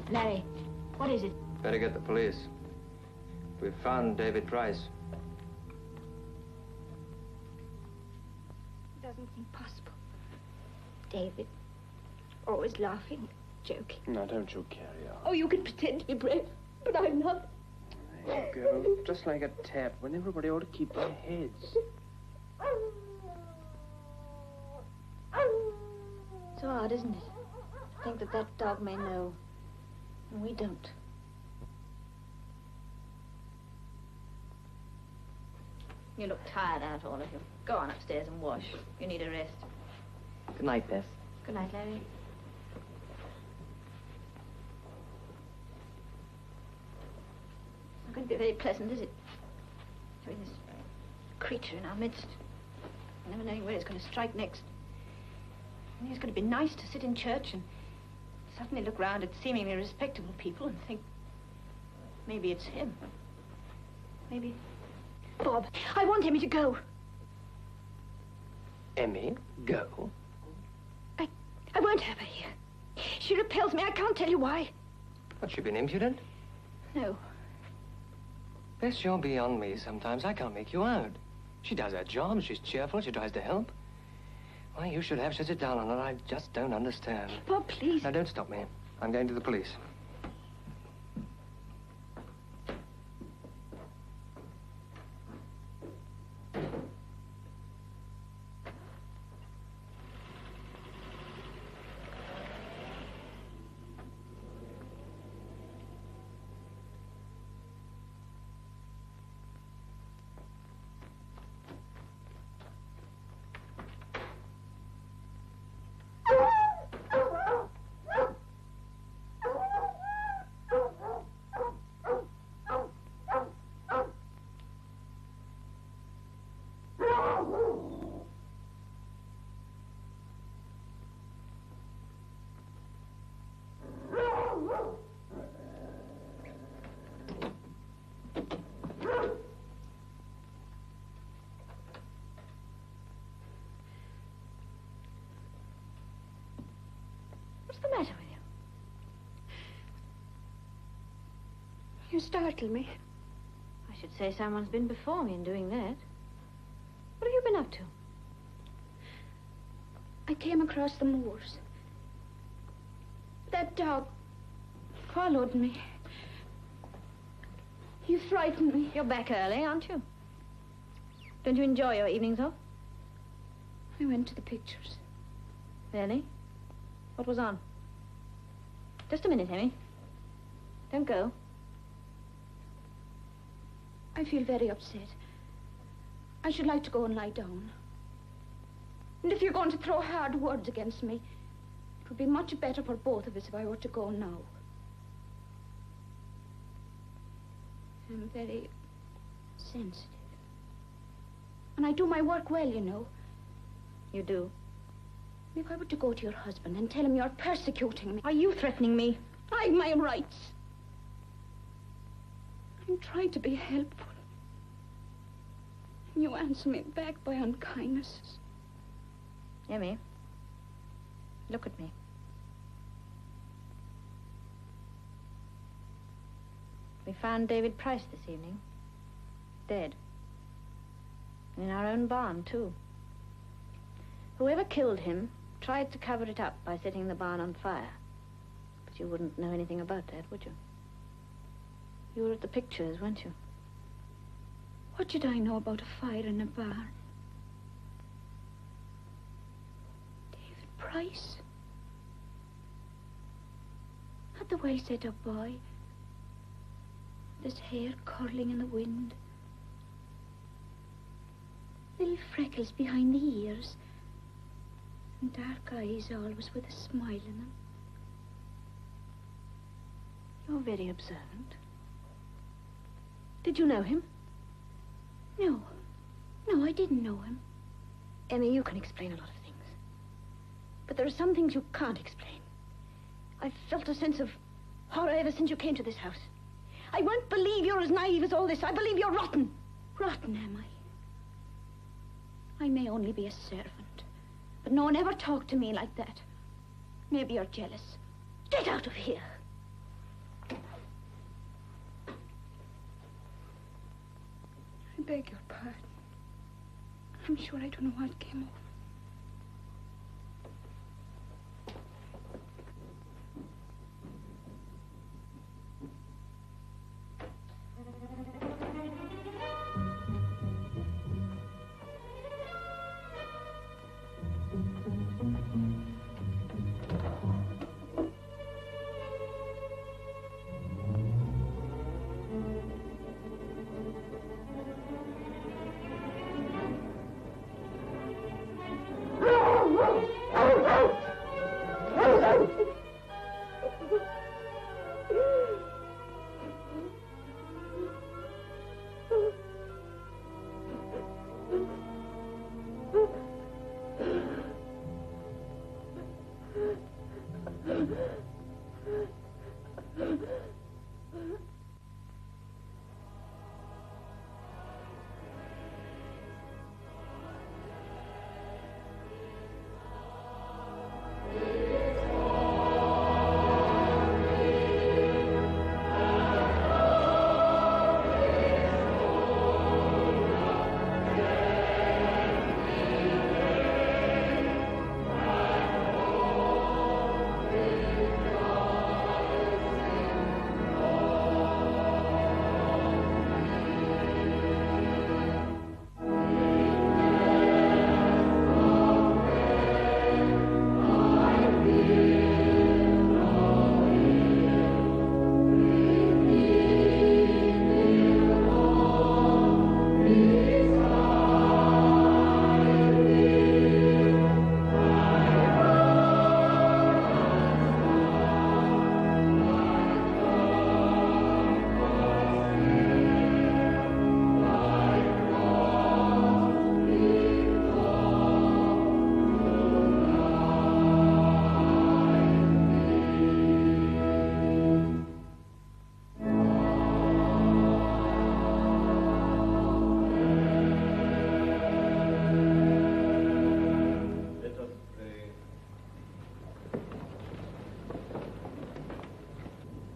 Larry, what is it? Better get the police. We've found David Price. It doesn't seem possible. David, always laughing, joking. Now, don't you carry on. Oh, you can pretend to be brave, but I'm not. There you go. Just like a tap when everybody ought to keep their heads. odd, isn't it? To think that that dog may know, and we don't. You look tired out, all of you. Go on upstairs and wash. You need a rest. Good night, Bess. Good night, Larry. Not going to be very pleasant, is it? Having this creature in our midst. Never knowing where it's going to strike next. And it's going to be nice to sit in church and suddenly look round at seemingly respectable people and think, maybe it's him. Maybe... Bob, I want Emmy to go. Emmy, go? I won't have her here. She repels me. I can't tell you why. What, she been impudent? No. Bess, you're beyond me sometimes. I can't make you out. She does her job. She's cheerful. She tries to help. Why you should have shut it down on her, I just don't understand. Bob, please. Now, don't stop me. I'm going to the police. What's the matter with you? You startle me. I should say someone's been before me in doing that. What have you been up to? I came across the moors. That dog followed me. You frightened me. You're back early, aren't you? Don't you enjoy your evenings off? I went to the pictures. Really? What was on? Just a minute, Emmy. Don't go. I feel very upset. I should like to go and lie down. And if you're going to throw hard words against me, it would be much better for both of us if I were to go now. I'm very sensitive. And I do my work well, you know. You do? If I were to go to your husband and tell him you're persecuting me... Are you threatening me? I've my rights. I'm trying to be helpful. And you answer me back by unkindnesses. Emmy, look at me. We found David Price this evening. Dead. And in our own barn, too. Whoever killed him tried to cover it up by setting the barn on fire. But you wouldn't know anything about that, would you? You were at the pictures, weren't you? What should I know about a fire in a barn? David Price? Not the way set up boy. His hair curling in the wind. Little freckles behind the ears. And dark eyes always with a smile in them. You're very observant. Did you know him? No. No, I didn't know him. Emmy, you can explain a lot of things. But there are some things you can't explain. I've felt a sense of horror ever since you came to this house. I won't believe you're as naive as all this. I believe you're rotten. Rotten, am I? I may only be a servant, but no one ever talked to me like that. Maybe you're jealous. Get out of here. I beg your pardon. I'm sure I don't know what came over.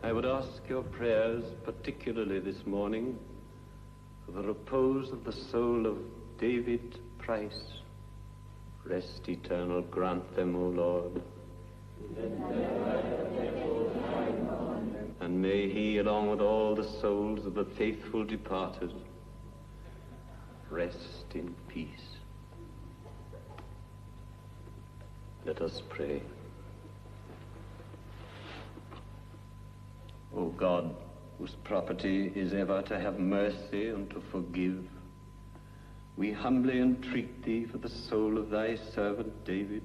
I would ask your prayers, particularly this morning, for the repose of the soul of David Price. Rest eternal grant them, O Lord. And may he, along with all the souls of the faithful departed, rest in peace. Let us pray. O God, whose property is ever to have mercy and to forgive, we humbly entreat thee for the soul of thy servant David.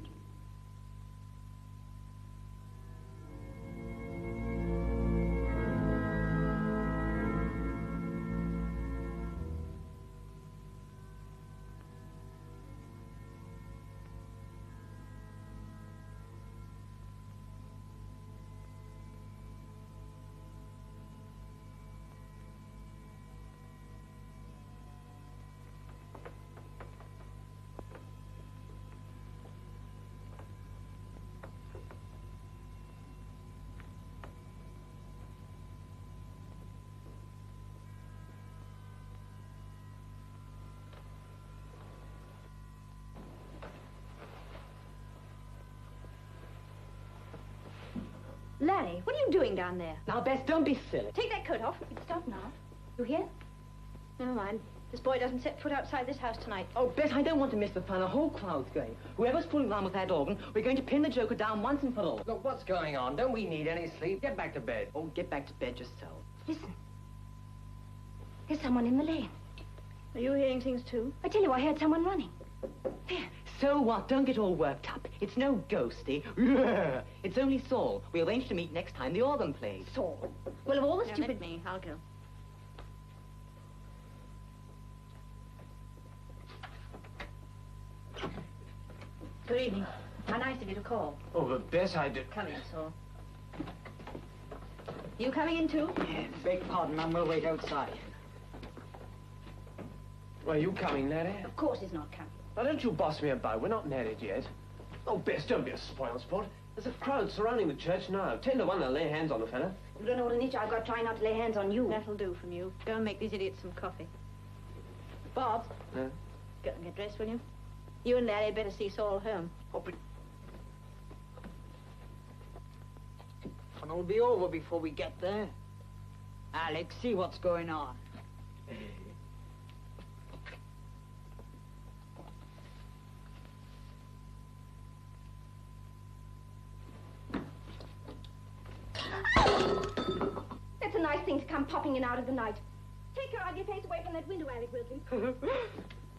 Larry, what are you doing down there? Now, Bess, don't be silly. Take that coat off. It's stop now. You hear? Never mind. This boy doesn't set foot outside this house tonight. Oh, Bess, I don't want to miss the fun. A whole crowd's going. Whoever's fooling around with that organ, we're going to pin the joker down once and for all. Look, what's going on? Don't we need any sleep? Get back to bed. Oh, get back to bed yourself. Listen. There's someone in the lane. Are you hearing things too? I tell you, I heard someone running. There. So what? Don't get all worked up. It's no ghosty. It's only Saul. We arranged to meet next time the organ plays. Saul? Well, of all the stupid... Let me. I'll go. Good evening. How nice of you to call. Oh, but Bess, I did... Come in, Saul. You coming in too? Yeah, beg pardon, Mum. We'll wait outside. Well, are you coming, Larry? Of course he's not coming. Now, don't you boss me about. We're not married yet. Oh, Bess, don't be a spoil sport. There's a crowd surrounding the church now. 10 to 1 they'll lay hands on the fella. You don't know what an itch I've got trying not to lay hands on you. That'll do from you. Go and make these idiots some coffee. Bob. Huh? Go and get dressed, will you? You and Larry better see Saul home. Oh, but... Fun will be over before we get there. Alex, see what's going on. That's a nice thing to come popping in out of the night. Take your ugly face away from that window, Alec Wilson.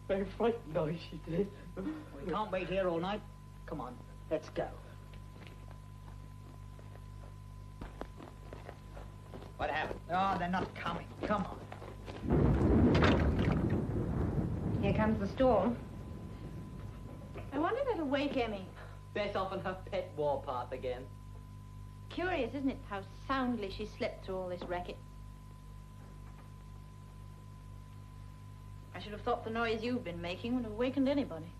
Very frightened, though, she did. We can't wait here all night. Come on, let's go. Oh, they're not coming. Come on. Here comes the storm. I wonder if it'll wake Emmy. Bess off on her pet warpath again. Curious, isn't it, how soundly she slept through all this racket? I should have thought the noise you've been making would have wakened anybody.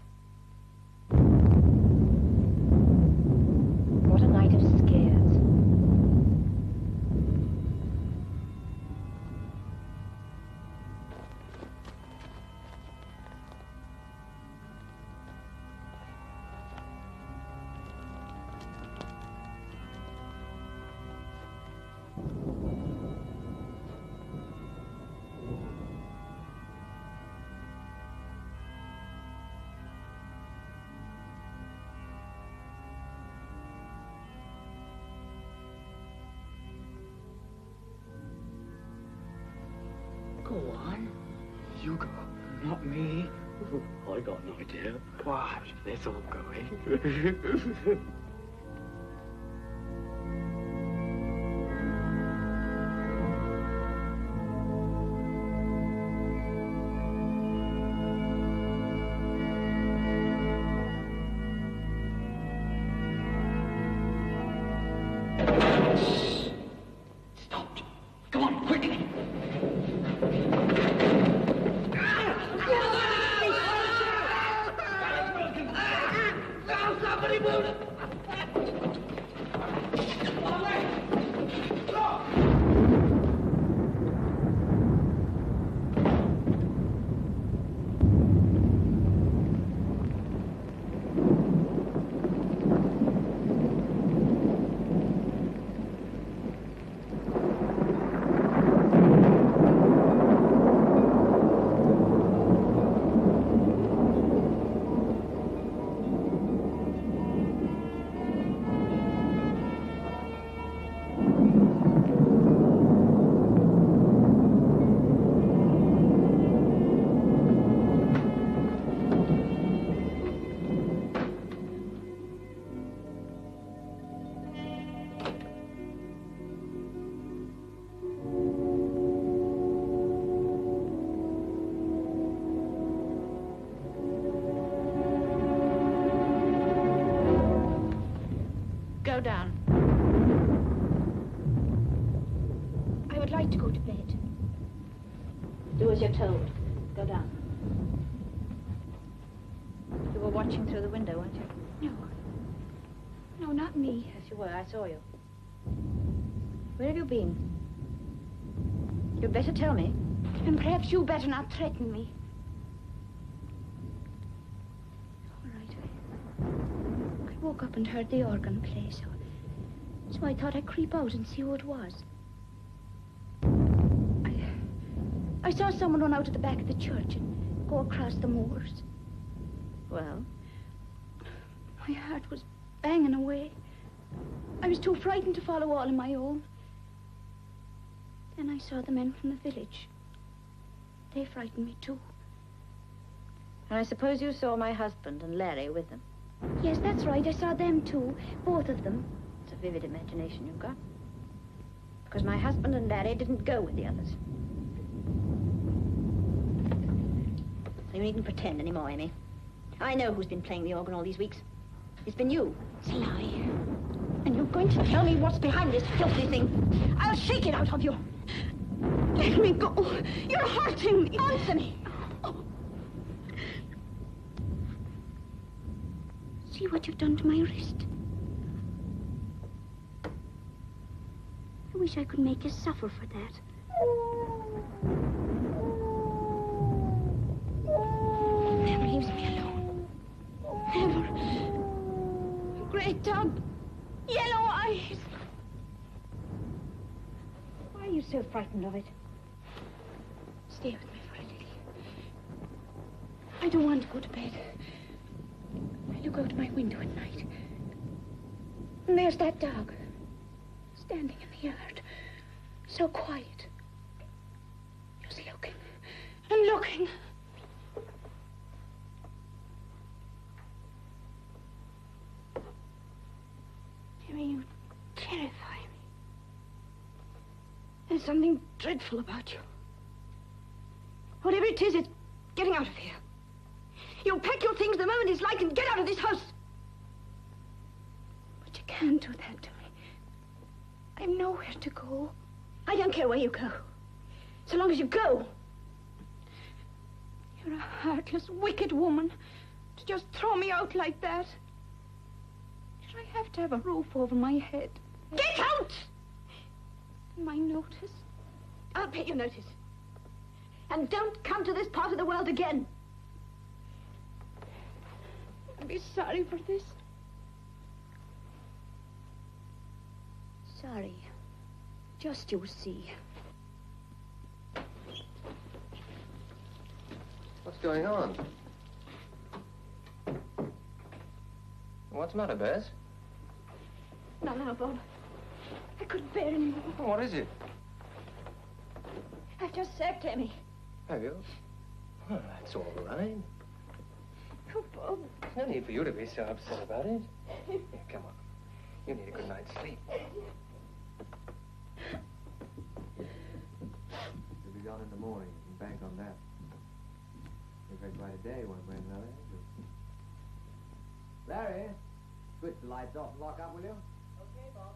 What a night of scares. Go on. You go. Not me. I got no idea. Watch, let's all go, eh? Stopped. Come on, quickly. Somebody move it! Go down. I would like to go to bed. Do as you're told. Go down. You were watching through the window, weren't you? No. No, not me. Yes, you were. I saw you. Where have you been? You'd better tell me. And perhaps you better not threaten me. All right. I woke up and heard the organ play, so I thought I'd creep out and see who it was. I saw someone run out at the back of the church and go across the moors. Well? My heart was banging away. I was too frightened to follow all on my own. Then I saw the men from the village. They frightened me too. And I suppose you saw my husband and Larry with them. Yes, that's right. I saw them too. Both of them. It's a vivid imagination you've got. Because my husband and Larry didn't go with the others. You needn't pretend anymore, Amy. I know who's been playing the organ all these weeks. It's been you. It's a lie. And you're going to tell me what's behind this filthy thing. I'll shake it out of you. Let me go. You're hurting me. Answer me. See what you've done to my wrist. I wish I could make you suffer for that. Never leaves me alone. Never. Great dog. Yellow eyes. Why are you so frightened of it? Stay with me for a little. I don't want to go to bed. I look out my window at night. And there's that dog. Standing in the yard. So quiet. Just looking. And looking. Jimmy, you terrify me. There's something dreadful about you. Whatever it is, it's getting out of here. You'll pack your things the moment it's light and get out of this house. But you can't do that to me. I've nowhere to go. I don't care where you go. So long as you go. You're a heartless, wicked woman to just throw me out like that. Should I have to have a roof over my head? Get out! My notice? I'll pay your notice. And don't come to this part of the world again. I'll be sorry for this. Sorry. Just you see. What's going on? What's the matter, Bess? No, Bob. I couldn't bear anymore. What is it? I've just sacked Emmy. Have you? Well, that's all right. Oh, Bob. There's no need for you to be so upset about it. Here, come on. You need a good night's sleep. You'll be gone in the morning. You can bank on that. You've had quite a day, one way or another. Larry, switch the lights off and lock up, will you? Okay, Bob.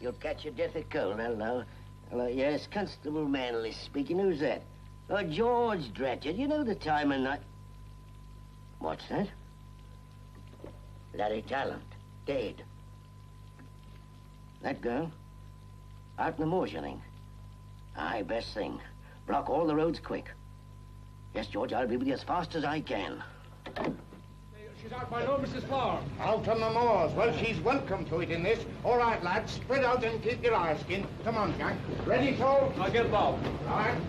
You'll catch your death of cold, hello. Hello, yes, Constable Manley speaking. Who's that? Oh, George Dratchett. You know the time of night. What's that? Larry Talent, dead. That girl? Out in the moors, you think? Aye, best thing. Block all the roads quick. Yes, George, I'll be with you as fast as I can. She's out by Lord, Mrs. Flower. Out on the moors. Well, she's welcome to it in this. All right, lads, spread out and keep your eyes skinned. Come on, Jack. Ready, Sol? I'll get Bob. Right.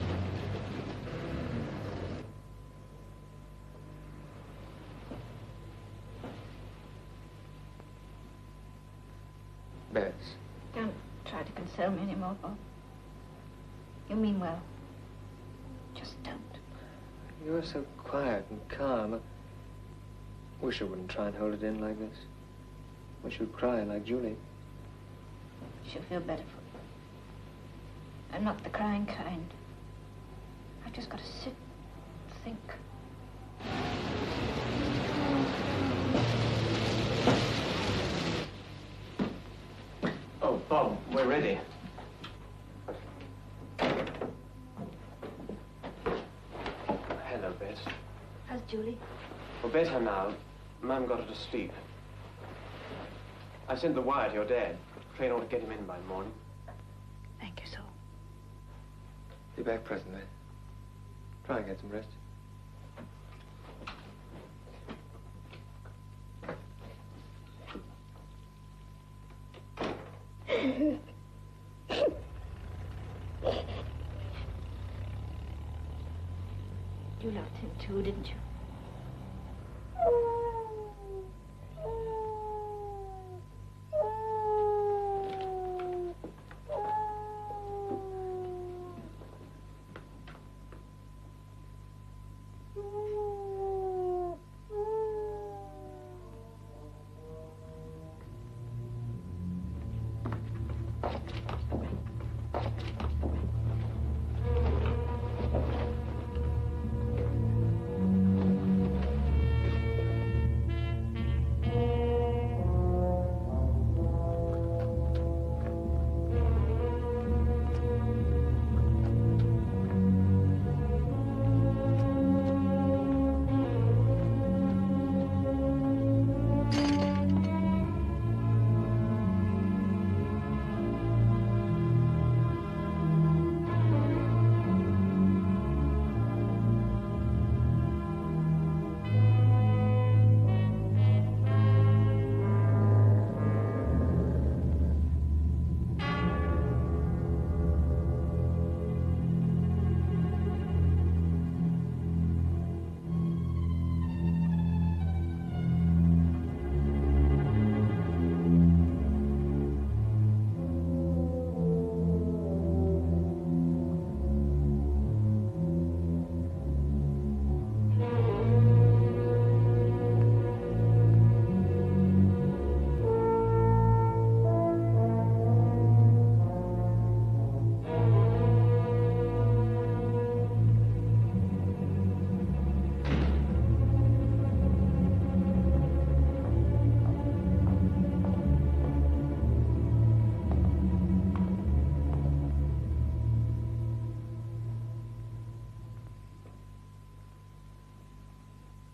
Bess. Don't try to console me anymore, Bob. You mean well. Just don't. You're so quiet and calm. I wish I wouldn't try and hold it in like this. Wish you'd cry like Julie. She'll feel better for you. I'm not the crying kind. I've just got to sit and think. Oh, Bob, we're ready. How's Julie? Well, better now. Mum got her to sleep. I sent the wire to your dad. Train ought to get him in by morning. Thank you, so. Be back presently. Try and get some rest. You loved him too, didn't you?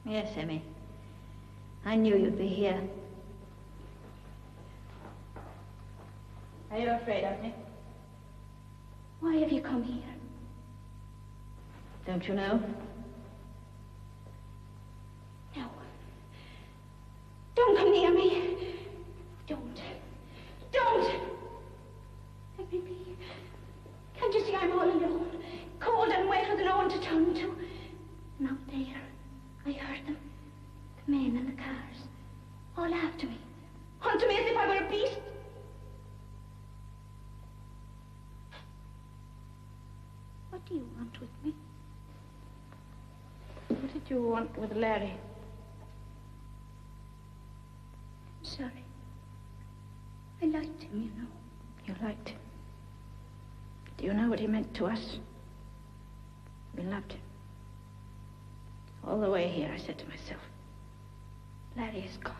Yes, Emmy. I knew you'd be here. Are you afraid of me? Why have you come here? Don't you know? No. Don't come near me. Don't. Don't! Let me be. Can't you see I'm all alone? Cold and wet with no one to turn to. And out there, I heard them. The men in the cars. All after me. Hunting me as if I were a beast. What do you want with me? What did you want with Larry? I'm sorry. I liked him, you know. You liked him? Do you know what he meant to us? We loved him. All the way here, I said to myself, Larry is gone.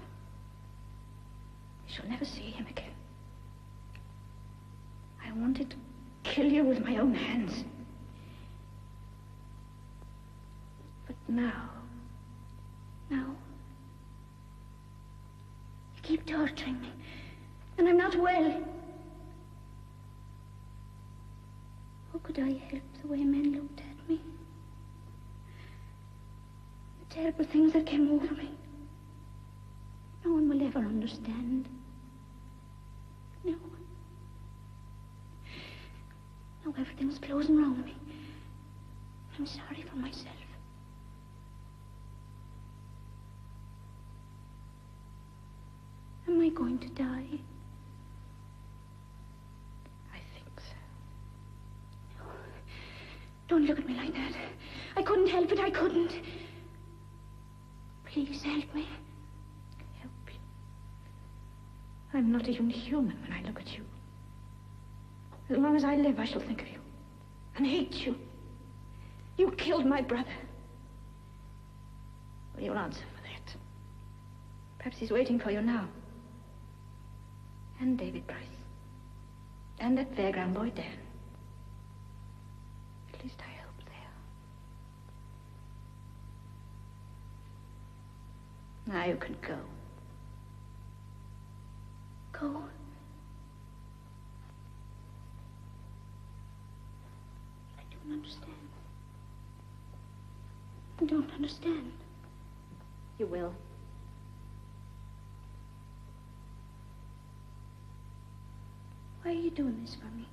We shall never see him again. I wanted to kill you with my own hands. But now, You keep torturing me, and I'm not well. How could I help the way men looked at me? The terrible things that came over me. No one will ever understand. No one. Now everything's closing around me. I'm sorry for myself. Am I going to die? I think so. No. Don't look at me like that. I couldn't help it, I couldn't. Please help me. Help you? I'm not even human when I look at you. As long as I live, I shall think of you and hate you. You killed my brother. Well, you'll answer for that. Perhaps he's waiting for you now. And David Price. And that fairground boy, Dan. At least I hope they are. Now you can go. Go? I don't understand. I don't understand. You will. Why are you doing this for me?